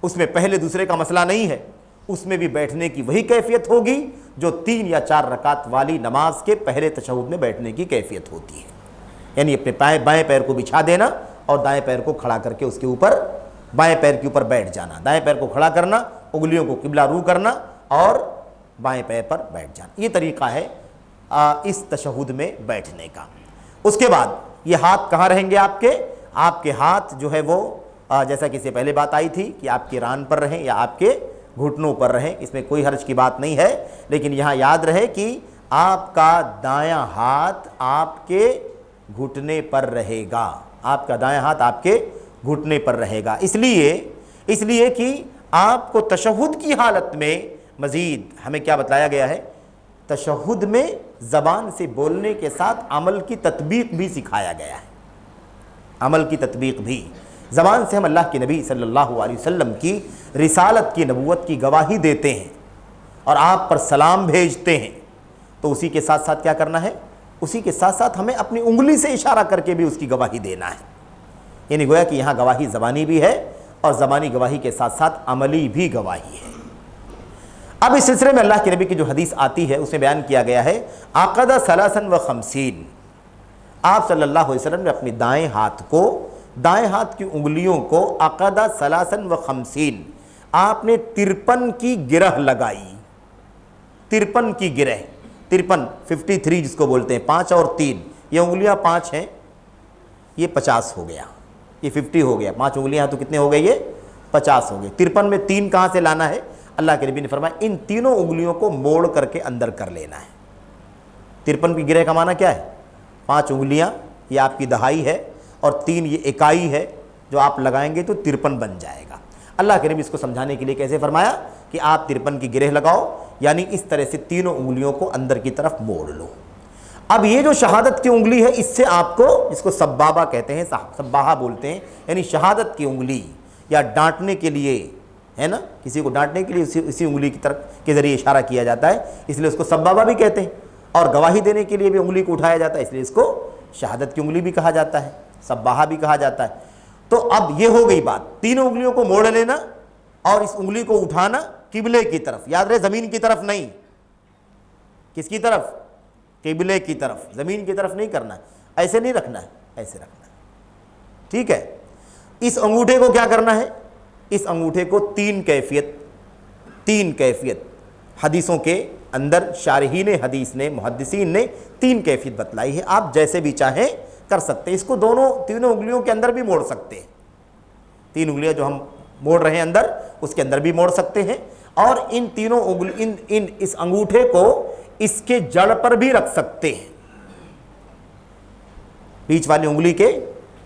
اس میں پہلے دوسرے کا مسئلہ نہیں ہے، اس میں بھی بیٹھنے کی وہی کیفیت ہوگی جو 3 یا 4 رکعت والی نماز کے پہلے تشہد میں بیٹھنے کی کیفیت ہوتی ہے، یعنی اپنے بائیں پیر کو بچھا دینا اور دائیں پیر کو کھڑا کر کے اس کے اوپر بائیں پیر کے اوپر بیٹھ جانا، دائیں پیر کو کھڑا کرنا، انگلیوں کو قبلہ رو کرنا اور بائیں پیر پر بیٹھ جانا، یہ طریقہ ہے اس تشہد میں بیٹھنے کا۔ اس کے بعد یہ ہاتھ کہاں رہیں گے آپ کے ہاتھ جو ہے وہ جیسا کہ اس سے پہلے بات آئی تھی کہ آپ کے ران پر رہیں یا آپ کے گھٹنوں پر رہیں، اس میں کوئی حرج کی بات نہیں ہے، لیکن یہاں یاد رہے کہ آپ کا دایاں ہاتھ آپ کے گھٹنے پر رہے گا، آپ کا دایاں ہاتھ آپ کے گھٹنے پر رہے گا، اس لیے کہ آپ کو تشہد کی حالت میں مزید ہمیں کیا بتلایا گیا ہے، تشہد میں زبان سے بولنے کے ساتھ عمل کی تطبیق بھی سکھایا گیا ہے، عمل کی تطبیق بھی، زبان سے ہم اللہ کے نبی صلی اللہ علیہ وسلم کی رسالت کی نبوت کی گواہی دیتے ہیں اور آپ پر سلام بھیجتے ہیں، تو اسی کے ساتھ ساتھ کیا کرنا ہے، اسی کے ساتھ ساتھ ہمیں اپنی انگلی سے اشارہ کر کے بھی اس کی گواہی دینا ہے، یعنی گویا کہ یہاں گواہی زبانی بھی ہے اور زبانی گواہی کے ساتھ ساتھ عملی بھی گواہی ہے۔ اب اس سلسلے میں اللہ کے نبی کی جو حدیث آتی ہے اس میں بیان کیا گیا ہے، عقد 53 آپ صلی اللہ علیہ وسلم نے اپنی دائیں ہاتھ کی انگلیوں کو عقد 53 آپ نے 53 کی گرہ لگائی، 53 کی گرہ، 53 جس کو بولتے ہیں، 5 اور 3 یہ انگلیاں 5 ہیں، یہ 50 ہو گیا، یہ 50 ہو گیا، 5 انگلیاں تو کتنے ہو گئے، یہ 50 ہو گئے، 53 میں 3 کہاں سے لانا ہے، اللہ کے نبی نے فرمایا ان تینوں انگلیوں کو موڑ کر کے اندر کر لینا ہے۔ 53 کی گرہ کا معنی کیا ہے، 5 انگلیاں یہ آپ کی دہائی ہے اور 3 یہ اکائی ہے، جو آپ لگائیں گے تو 53 بن جائے گا۔ اللہ کے نبی اس کو سمجھانے کے لیے کیسے فرمایا کہ آپ 53 کی گرہ لگاؤ، یعنی اس طرح سے تینوں انگلیوں کو اندر کی طرف موڑ لو۔ اب یہ جو شہادت کی انگلی ہے اس سے آپ کو، جس کو سبابہ کہتے ہیں، سباہا بولتے ہیں، یعنی شہادت کی انگلی یا ڈانٹنے کے لیے ہے نا، کسی کو ڈانٹنے کے لیے اسی انگلی کی طرف کے ذریعے اشارہ کیا جاتا ہے، اس لیے اس کو سبابہ بھی کہتے ہیں، اور گواہی دینے کے لیے بھی انگلی کو اٹھایا جاتا ہے، اس لیے اس کو شہادت کی انگلی بھی کہا جاتا ہے، سباہا بھی کہا جاتا ہے۔ تو اب یہ ہو گئی بات، تینوں انگلیوں کو موڑ لینا اور اس انگلی کو اٹھانا قبلے کی طرف، یاد رہے زمین کی طرف نہیں، کس کی طرف، قبلے کی طرف، زمین کی طرف نہیں کرنا ہے، ایسے نہیں رکھنا ہے، ایسے رکھنا ہے، ٹھیک ہے۔ اس انگوٹھے کو کیا کرنا ہے، اس انگوٹھے کو 3 کیفیت حدیثوں کے اندر شارحین حدیث نے، محدثین نے 3 کیفیت بتلائی ہے، آپ جیسے بھی چاہیں کر سکتے ہیں، اس کو تینوں انگلیوں کے اندر بھی موڑ سکتے ہیں، 3 انگلیاں جو ہم موڑ رہے ہیں اندر، اس کے اندر بھی موڑ سکتے ہیں، اور ان تینوں اس انگوٹھے کو اس کے جڑ پر بھی رکھ سکتے ہیں، بیچ والی انگلی کے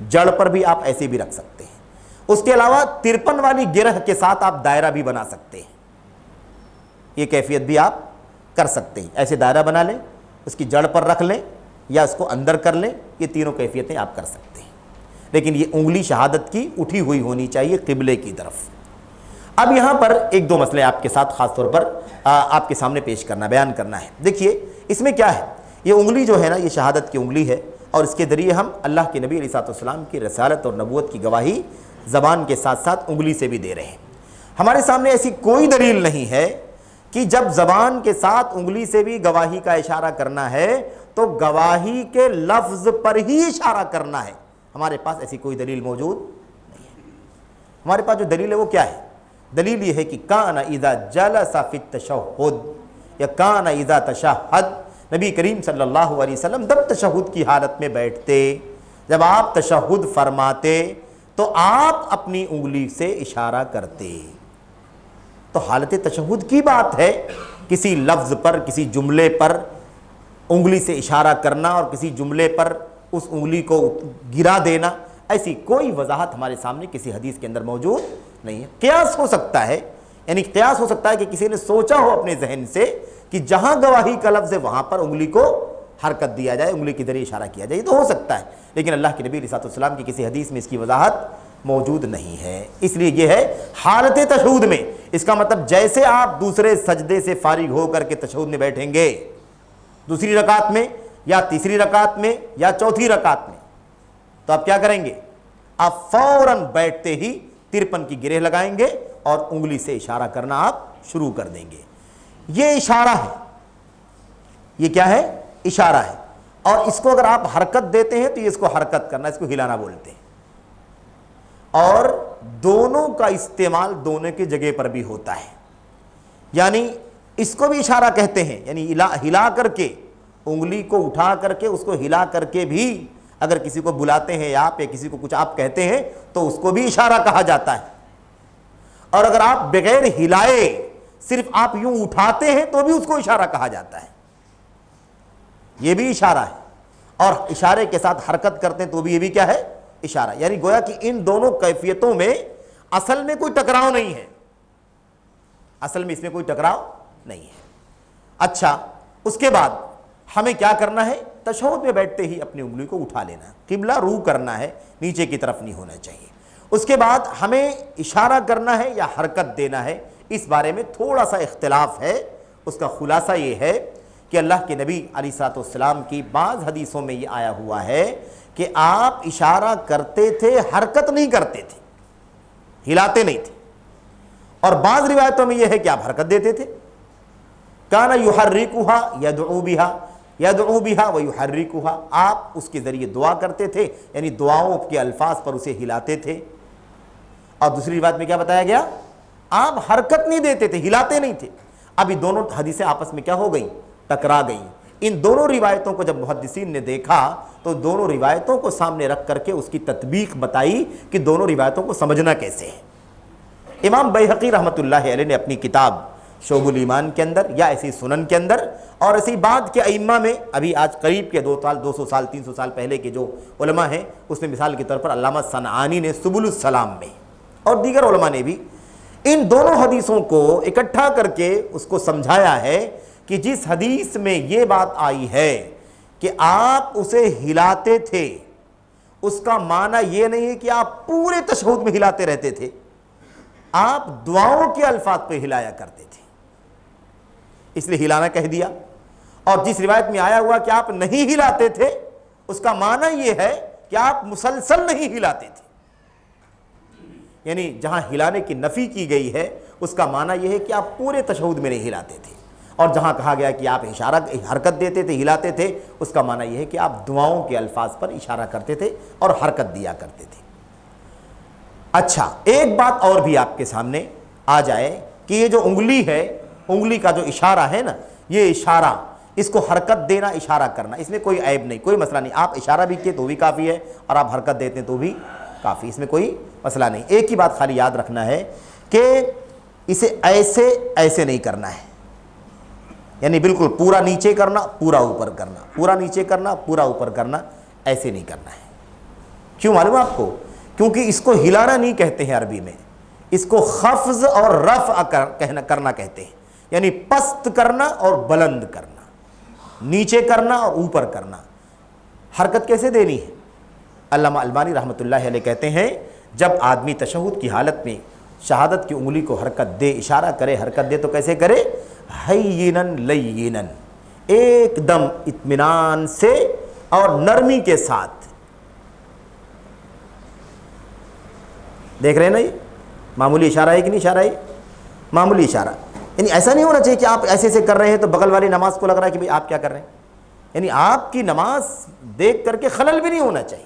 جڑ پر بھی آپ ایسے بھی رکھ سکتے ہیں۔ اس کے علاوہ 53 والی گرہ کے ساتھ آپ دائرہ بھی بنا سکتے ہیں، یہ کیفیت بھی آپ کر سکتے ہیں، ایسے دائرہ بنا لیں، اس کی جڑ پر رکھ لیں یا اس کو اندر کر لیں، یہ تینوں کیفیتیں آپ کر سکتے ہیں، لیکن یہ انگلی شہادت کی اٹھی ہوئی ہونی چاہیے قبلے کی طرف۔ اب یہاں پر 1-2 مسئلے آپ کے ساتھ خاص طور پر آپ کے سامنے پیش کرنا، بیان کرنا ہے۔ دیکھیے اس میں کیا ہے، یہ انگلی جو ہے نا، یہ شہادت کی انگلی ہے، اور اس کے ذریعے ہم اللہ کے نبی علیہ السلام کی رسالت اور نبوت کی گواہی زبان کے ساتھ ساتھ انگلی سے بھی دے رہے ہیں۔ ہمارے سامنے ایسی کوئی دلیل نہیں ہے کہ جب زبان کے ساتھ انگلی سے بھی گواہی کا اشارہ کرنا ہے تو گواہی کے لفظ پر ہی اشارہ کرنا ہے، ہمارے پاس ایسی کوئی دلیل موجود نہیں ہے۔ ہمارے پاس جو دلیل ہے وہ کیا ہے، دلیل یہ ہے کہ کان اذا جلس فی التشہد یا کان اذا تشہد، نبی کریم صلی اللہ علیہ وسلم جب تشہد کی حالت میں بیٹھتے، جب آپ تشہد فرماتے تو آپ اپنی انگلی سے اشارہ کرتے، تو حالت تشہد کی بات ہے، کسی لفظ پر، کسی جملے پر انگلی سے اشارہ کرنا اور کسی جملے پر اس انگلی کو گرا دینا، ایسی کوئی وضاحت ہمارے سامنے کسی حدیث کے اندر موجود نہیں ہے۔ قیاس ہو سکتا ہے، یعنی قیاس ہو سکتا ہے کہ کسی نے سوچا ہو اپنے ذہن سے کہ جہاں گواہی کا لفظ ہے وہاں پر انگلی کو حرکت دیا جائے، انگلی کے ذریعے اشارہ کیا جائے، یہ تو ہو سکتا ہے، لیکن اللہ کے نبی علیہ السلام کی کسی حدیث میں اس کی وضاحت موجود نہیں ہے۔ اس لیے یہ ہے حالت تشہد میں، اس کا مطلب جیسے آپ دوسرے سجدے سے فارغ ہو کر کے تشہد میں بیٹھیں گے، دوسری رکعت میں یا تیسری رکعت میں یا چوتھی رکعت میں، تو آپ کیا کریں گے، آپ فوراً بیٹھتے ہی 53 کی گرہ لگائیں گے اور انگلی سے اشارہ کرنا آپ شروع کر دیں گے۔ یہ اشارہ ہے، یہ کیا ہے؟ اشارہ ہے. اور اس کو اگر آپ حرکت دیتے ہیں تو یہ اس کو حرکت کرنا، اس کو ہلانا بولتے ہیں. اور دونوں کا استعمال دونوں کی جگہ پر بھی ہوتا ہے. یعنی اس کو بھی اشارہ کہتے ہیں، یعنی ہلا کر کے، انگلی کو اٹھا کر کے اس کو ہلا کر کے بھی اگر کسی کو بلاتے ہیں آپ یا کسی کو کچھ آپ کہتے ہیں تو اس کو بھی اشارہ کہا جاتا ہے. اور اگر آپ بغیر ہلائے صرف آپ یوں اٹھاتے ہیں تو بھی اس کو اشارہ کہا جاتا ہے. یہ بھی اشارہ ہے. اور اشارے کے ساتھ حرکت کرتے ہیں تو بھی یہ بھی کیا ہے؟ اشارہ. یعنی گویا کہ ان دونوں کیفیتوں میں اصل میں کوئی ٹکراؤ نہیں ہے، اصل میں اس میں کوئی ٹکراؤ نہیں ہے. اچھا، اس کے بعد ہمیں کیا کرنا ہے؟ تشہد میں بیٹھتے ہی اپنی انگلی کو اٹھا لینا ہے، قبلہ رو کرنا ہے، نیچے کی طرف نہیں ہونا چاہیے. اس کے بعد ہمیں اشارہ کرنا ہے یا حرکت دینا ہے، اس بارے میں تھوڑا سا اختلاف ہے. اس کا خلاصہ یہ ہے کہ اللہ کے نبی علیہ الصلوۃ والسلام کی بعض حدیثوں میں یہ آیا ہوا ہے کہ آپ اشارہ کرتے تھے، حرکت نہیں کرتے تھے، ہلاتے نہیں تھے. اور بعض روایتوں میں یہ ہے کہ آپ حرکت دیتے تھے. کانا یحرکها یدعو بها یدعو بها ویحرکها، آپ اس کے ذریعے دعا کرتے تھے، یعنی دعاؤں کے الفاظ پر اسے ہلاتے تھے. اور دوسری روایت میں کیا بتایا گیا؟ آپ حرکت نہیں دیتے تھے، ہلاتے نہیں تھے. ابھی دونوں حدیثیں آپس میں کیا ہو گئیں؟ ٹکرا گئیں. ان دونوں روایتوں کو جب محدثین نے دیکھا تو دونوں روایتوں کو سامنے رکھ کر کے اس کی تطبیق بتائی کہ دونوں روایتوں کو سمجھنا کیسے ہے. امام بیہقی رحمۃ اللہ علیہ نے اپنی کتاب شعب الایمان کے اندر یا ایسی سنن کے اندر اور ایسی بعد کے ائمہ میں، ابھی آج قریب کے 200 سال 300 سال پہلے کے جو علماء ہیں، اس میں مثال کے طور پر علامہ صنعانی نے سبل السلام میں اور دیگر علماء نے بھی ان دونوں حدیثوں کو اکٹھا کر کے اس کو سمجھایا ہے کہ جس حدیث میں یہ بات آئی ہے کہ آپ اسے ہلاتے تھے، اس کا معنی یہ نہیں ہے کہ آپ پورے تشہد میں ہلاتے رہتے تھے، آپ دعاؤں کے الفاظ پہ ہلایا کرتے تھے، اس لیے ہلانا کہہ دیا. اور جس روایت میں آیا ہوا کہ آپ نہیں ہلاتے تھے، اس کا معنی یہ ہے کہ آپ مسلسل نہیں ہلاتے تھے. یعنی جہاں ہلانے کی نفی کی گئی ہے اس کا معنی یہ ہے کہ آپ پورے تشہد میں نہیں ہلاتے تھے. اور جہاں کہا گیا کہ آپ حرکت دیتے تھے، ہلاتے تھے، اس کا معنی یہ ہے کہ آپ دعاؤں کے الفاظ پر اشارہ کرتے تھے اور حرکت دیا کرتے تھے. اچھا، ایک بات اور بھی آپ کے سامنے آ جائے کہ یہ جو انگلی ہے، انگلی کا جو اشارہ ہے نا، یہ اشارہ، اس کو حرکت دینا، اشارہ کرنا، اس میں کوئی عیب نہیں، کوئی مسئلہ نہیں. آپ اشارہ بھی کیے تو بھی کافی ہے اور آپ حرکت دیتے ہیں تو بھی کافی، اس میں کوئی مسئلہ نہیں. ایک ہی بات خالی یاد رکھنا ہے کہ اسے ایسے نہیں کرنا ہے، یعنی بالکل پورا نیچے کرنا، پورا اوپر کرنا، پورا نیچے کرنا، پورا اوپر کرنا، ایسے نہیں کرنا ہے. کیوں معلوم ہے آپ کو؟ کیونکہ اس کو ہلانا نہیں کہتے ہیں عربی میں، اس کو خفض اور رفع کرنا کہتے ہیں. یعنی پست کرنا اور بلند کرنا، نیچے کرنا اور اوپر کرنا. حرکت کیسے دینی ہے؟ علامہ البانی رحمۃ اللہ علیہ کہتے ہیں جب آدمی تشہد کی حالت میں شہادت کی انگلی کو حرکت دے، اشارہ کرے، حرکت دے تو کیسے کرے؟ ہینن لینن، ایک دم اطمینان سے اور نرمی کے ساتھ. دیکھ رہے ہیں نا، یہ معمولی اشارہ ہے کہ نہیں اشارہ ہے؟ معمولی اشارہ. یعنی ایسا نہیں ہونا چاہیے کہ آپ ایسے کر رہے ہیں تو بغل والی نماز کو لگ رہا ہے کہ بھئی آپ کیا کر رہے ہیں. یعنی آپ کی نماز دیکھ کر کے خلل بھی نہیں ہونا چاہیے.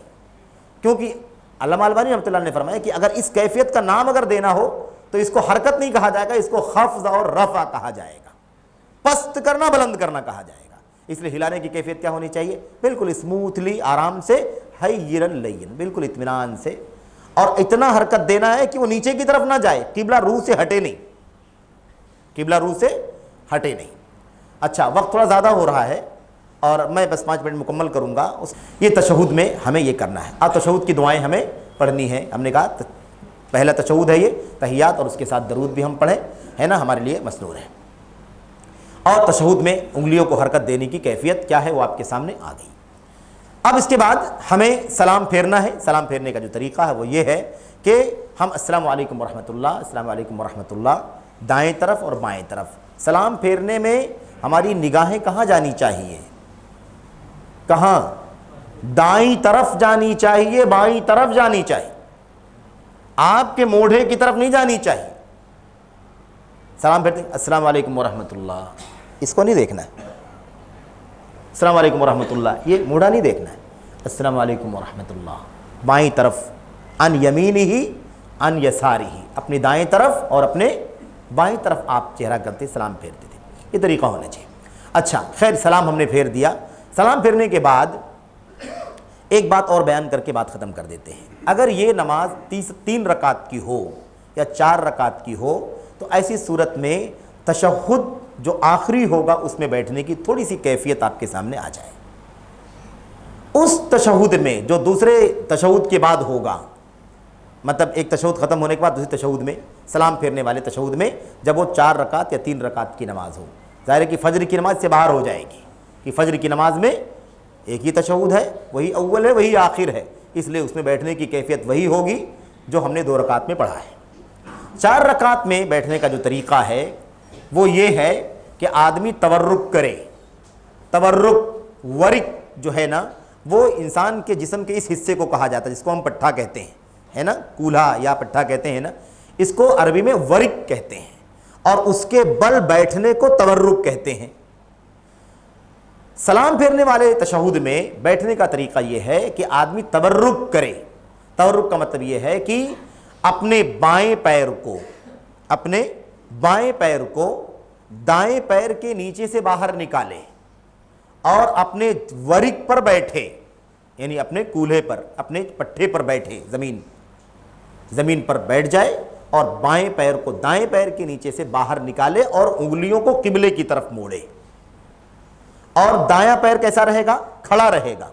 کیونکہ علامہ البانی رحمۃ اللہ نے فرمایا کہ اگر اس کیفیت کا نام اگر دینا ہو تو اس کو حرکت نہیں کہا جائے گا، اس کو خفض اور رفع کہا جائے گا، پست کرنا، بلند کرنا کہا جائے گا. اس لیے ہلانے کی کیفیت کیا ہونی چاہیے؟ بالکل اسموتھلی، آرام سے، ہیرن لین، بالکل اطمینان سے. اور اتنا حرکت دینا ہے کہ وہ نیچے کی طرف نہ جائے، قبلہ روح سے ہٹے نہیں، قبلہ روح سے ہٹے نہیں. اچھا، وقت تھوڑا زیادہ ہو رہا ہے اور میں بس 5 منٹ مکمل کروں گا. یہ تشہد میں ہمیں یہ کرنا ہے. اب تشہد کی دعائیں ہمیں پڑھنی ہیں. ہم نے کہا پہلا تشہد ہے یہ تحیات، اور اس کے ساتھ درود بھی ہم پڑھیں، ہے نا، ہمارے لیے مسنون ہے. اور تشہد میں انگلیوں کو حرکت دینے کی کیفیت کیا ہے وہ آپ کے سامنے آ گئی. اب اس کے بعد ہمیں سلام پھیرنا ہے. سلام پھیرنے کا جو طریقہ ہے وہ یہ ہے کہ ہم السلام علیکم ورحمۃ اللہ، السلام علیکم ورحمۃ اللہ، دائیں طرف اور بائیں طرف. سلام پھیرنے میں ہماری نگاہیں کہاں جانی چاہیے؟ کہاں؟ دائیں طرف جانی چاہیے، بائیں طرف جانی چاہیے، آپ کے موڑھے کی طرف نہیں جانی چاہیے. سلام پھیرتے السلام علیکم ورحمۃ اللہ، اس کو نہیں دیکھنا ہے. السلام علیکم ورحمۃ اللہ، یہ موڑا نہیں دیکھنا ہے، السلام علیکم ورحمۃ اللہ، بائیں طرف، ان یمینہ ان یسارہ، اپنی دائیں طرف اور اپنے بائیں طرف آپ چہرہ کرتے سلام پھیرتے تھے، یہ طریقہ ہونا چاہیے۔ اچھا خیر، سلام ہم نے پھیر دیا، سلام پھیرنے کے بعد ایک بات اور بیان کر کے بات ختم کر دیتے ہیں۔ اگر یہ نماز 3 رکعت کی ہو یا 4 رکعت کی ہو تو ایسی صورت میں تشہد جو آخری ہوگا اس میں بیٹھنے کی تھوڑی سی کیفیت آپ کے سامنے آ جائے۔ اس تشہد میں جو دوسرے تشہد کے بعد ہوگا، مطلب ایک تشہد ختم ہونے کے بعد دوسری تشہد میں، سلام پھیرنے والے تشہد میں، جب وہ 4 رکعت یا 3 رکعت کی نماز ہو، ظاہر ہے کہ فجر کی نماز سے باہر ہو جائے گی، کہ فجر کی نماز میں ایک ہی تشہد ہے، وہی اول ہے وہی آخر ہے، اس لیے اس میں بیٹھنے کی کیفیت وہی ہوگی جو ہم نے 2 رکعت میں پڑھا ہے۔ 4 رکعت میں بیٹھنے کا جو طریقہ ہے وہ یہ ہے کہ آدمی تورک کرے۔ تورک، ورک جو ہے نا، وہ انسان کے جسم کے اس حصے کو کہا جاتا ہے جس کو ہم پٹھا کہتے ہیں، ہے نا، کولہا یا پٹھا کہتے ہیں نا، اس کو عربی میں ورک کہتے ہیں، اور اس کے بل بیٹھنے کو تورک کہتے ہیں۔ سلام پھیرنے والے تشہد میں بیٹھنے کا طریقہ یہ ہے کہ آدمی تورک کرے۔ تورک کا مطلب یہ ہے کہ اپنے بائیں پیر کو دائیں پیر کے نیچے سے باہر نکالے اور اپنے ورک پر بیٹھے، یعنی اپنے کولہے پر، اپنے پٹھے پر بیٹھے، زمین پر بیٹھ جائے اور بائیں پیر کو دائیں پیر کے نیچے سے باہر نکالے اور انگلیوں کو قبلے کی طرف موڑے، اور دایاں پیر کیسا رہے گا؟ کھڑا رہے گا،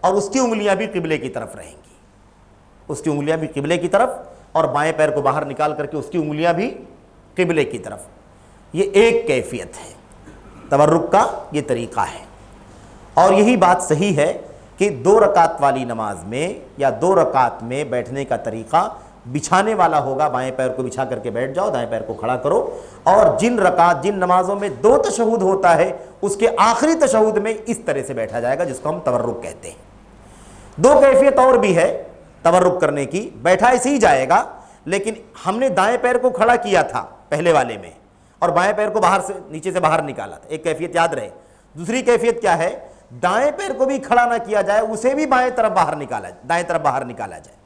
اور اس کی انگلیاں بھی قبلے کی طرف رہیں گی، اس کی انگلیاں بھی قبلے کی طرف، اور بائیں پیر کو باہر نکال کر کے اس کی انگلیاں بھی قبلے کی طرف۔ یہ ایک کیفیت ہے، تورک کا یہ طریقہ ہے، اور یہی بات صحیح ہے کہ 2 رکعت والی نماز میں یا 2 رکعت میں بیٹھنے کا طریقہ بچھانے والا ہوگا، بائیں پیر کو بچھا کر کے بیٹھ جاؤ، دائیں پیر کو کھڑا کرو، اور جن نمازوں میں 2 تشہد ہوتا ہے اس کے آخری تشہد میں اس طرح سے بیٹھا جائے گا جس کو ہم تورک کہتے ہیں۔ 2 کیفیت اور بھی ہے تورک کرنے کی، بیٹھا ایسے ہی جائے گا لیکن ہم نے دائیں پیر کو کھڑا کیا تھا پہلے والے میں اور بائیں پیر کو نیچے سے باہر نکالا تھا، ایک کیفیت یاد رہے۔ دوسری کیفیت کیا ہے؟ دائیں پیر کو بھی کھڑا نہ کیا جائے، اسے بھی دائیں طرف باہر نکالا جائے،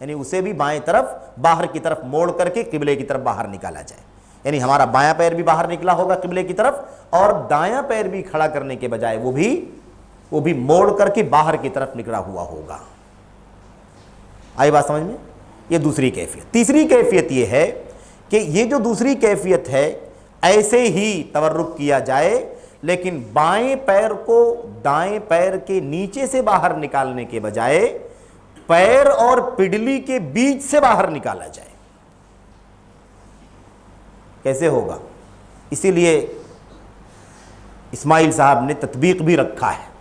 یعنی اسے بھی بائیں طرف باہر کی طرف موڑ کر کے قبلے کی طرف باہر نکالا جائے، یعنی ہمارا بایاں پیر بھی باہر نکلا ہوگا قبلے کی طرف، اور دایاں پیر بھی کھڑا کرنے کے بجائے وہ بھی موڑ کر کے باہر کی طرف نکلا ہوا ہوگا۔ آئی بات سمجھ میں؟ یہ دوسری کیفیت۔ تیسری کیفیت یہ ہے کہ یہ جو دوسری کیفیت ہے ایسے ہی تورک کیا جائے، لیکن بائیں پیر کو دائیں پیر کے نیچے سے باہر نکالنے کے بجائے پیر اور پڈلی کے بیچ سے باہر نکالا جائے۔ کیسے ہوگا؟ اسی لیے اسماعیل صاحب نے تطبیق بھی رکھا ہے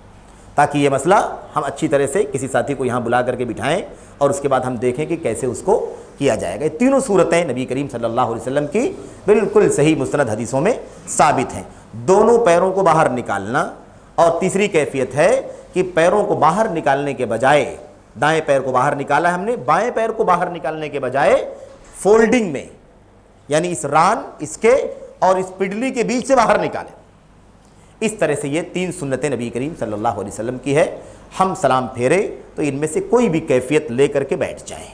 تاکہ یہ مسئلہ ہم اچھی طرح سے کسی ساتھی کو یہاں بلا کر کے بٹھائیں اور اس کے بعد ہم دیکھیں کہ کیسے اس کو کیا جائے گا۔ یہ تینوں صورتیں نبی کریم صلی اللہ علیہ وسلم کی بالکل صحیح مستند حدیثوں میں ثابت ہیں۔ دونوں پیروں کو باہر نکالنا، اور تیسری کیفیت ہے کہ پیروں کو باہر نکالنے کے بجائے، دائیں پیر کو باہر نکالا ہے ہم نے، بائیں پیر کو باہر نکالنے کے بجائے فولڈنگ میں، یعنی اس ران اس کے اور اس پڈلی کے بیچ سے باہر نکالیں۔ اس طرح سے یہ 3 سنتیں نبی کریم صلی اللہ علیہ وسلم کی ہے۔ ہم سلام پھیرے تو ان میں سے کوئی بھی کیفیت لے کر کے بیٹھ جائیں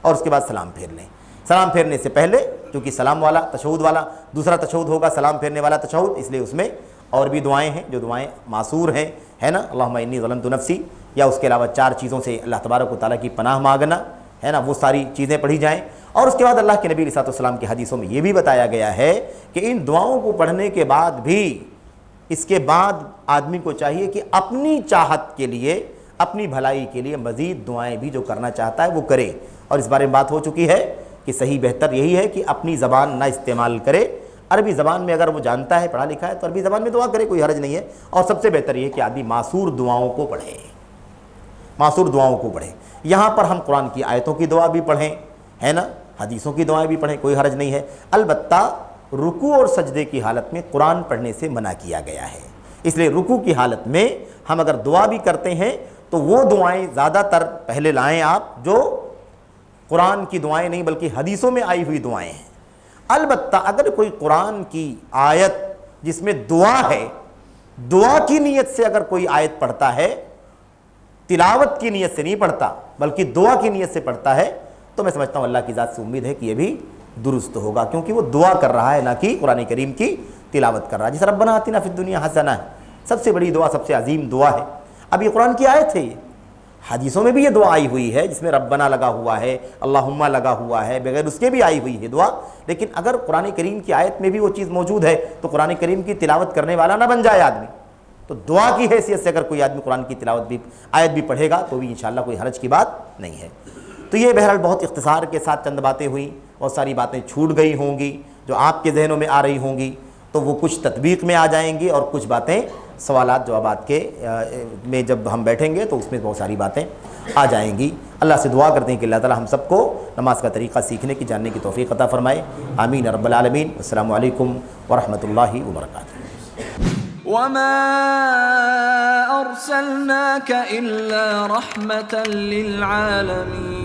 اور اس کے بعد سلام پھیر لیں۔ سلام پھیرنے سے پہلے کیونکہ سلام والا تشہد والا دوسرا تشہد ہوگا، سلام پھیرنے والا تشہد، اس لیے اس میں اور بھی دعائیں ہیں جو دعائیں معصور ہیں، ہے نا، اللہم انی ظلمت نفسی، یا اس کے علاوہ 4 چیزوں سے اللہ تبارک و تعالیٰ کی پناہ مانگنا، ہے نا، وہ ساری چیزیں پڑھی جائیں۔ اور اس کے بعد اللہ کے نبی علیہ السلام کی حدیثوں میں یہ بھی بتایا گیا ہے کہ ان دعاؤں کو پڑھنے کے بعد بھی اس کے بعد آدمی کو چاہیے کہ اپنی چاہت کے لیے، اپنی بھلائی کے لیے مزید دعائیں بھی جو کرنا چاہتا ہے وہ کرے، اور اس بارے میں بات ہو چکی ہے کہ صحیح بہتر یہی ہے کہ اپنی زبان نہ استعمال کرے، عربی زبان میں اگر وہ جانتا ہے، پڑھا لکھا ہے تو عربی زبان میں دعا کرے، کوئی حرج نہیں ہے، اور سب سے بہتر یہ ہے کہ آدمی معصور دعاؤں کو پڑھے، معصور دعاؤں کو پڑھے۔ یہاں پر ہم قرآن کی آیتوں کی دعا بھی پڑھیں، ہے نا، حدیثوں کی دعائیں بھی پڑھیں، کوئی حرج نہیں ہے، البتہ رکوع اور سجدے کی حالت میں قرآن پڑھنے سے منع کیا گیا ہے۔ اس لیے رکوع کی حالت میں ہم اگر دعا بھی کرتے ہیں تو وہ دعائیں زیادہ تر پہلے لائیں آپ جو قرآن کی دعائیں نہیں بلکہ حدیثوں میں آئی ہوئی دعائیں ہیں۔ البتہ اگر کوئی قرآن کی آیت جس میں دعا ہے دعا کی نیت سے اگر کوئی آیت پڑھتا ہے، تلاوت کی نیت سے نہیں پڑھتا بلکہ دعا کی نیت سے پڑھتا ہے، تو میں سمجھتا ہوں اللہ کی ذات سے امید ہے کہ یہ بھی درست ہوگا، کیونکہ وہ دعا کر رہا ہے نہ کہ قرآن کریم کی تلاوت کر رہا ہے۔ جس ربنا آتنا فی الدنیا حسنہ ہے، سب سے بڑی دعا، سب سے عظیم دعا ہے۔ اب یہ قرآن کی آیت ہے، یہ حدیثوں میں بھی یہ دعا آئی ہوئی ہے جس میں ربنا لگا ہوا ہے، اللہم لگا ہوا ہے، بغیر اس کے بھی آئی ہوئی ہے دعا، لیکن اگر قرآن کریم کی آیت میں بھی وہ چیز موجود ہے تو قرآن کریم کی تلاوت کرنے والا نہ بن جائے آدمی۔ تو دعا کی حیثیت سے اگر کوئی آدمی قرآن کی تلاوت بھی آیت بھی پڑھے گا تو بھی انشاءاللہ کوئی حرج کی بات نہیں ہے۔ تو یہ بہرحال بہت اختصار کے ساتھ چند باتیں ہوئیں، بہت ساری باتیں چھوٹ گئی ہوں گی جو آپ کے ذہنوں میں آ رہی ہوں گی، تو وہ کچھ تطبیق میں آ جائیں گی اور کچھ باتیں سوالات جوابات کے میں جب ہم بیٹھیں گے تو اس میں بہت ساری باتیں آ جائیں گی۔ اللہ سے دعا کرتے ہیں کہ اللہ تعالی ہم سب کو نماز کا طریقہ سیکھنے کی، جاننے کی توفیق عطا فرمائے، آمین رب العالمین۔ السلام علیکم ورحمۃ اللہ وبرکاتہ۔ وما أرسلناك إلا رحمة للعالمين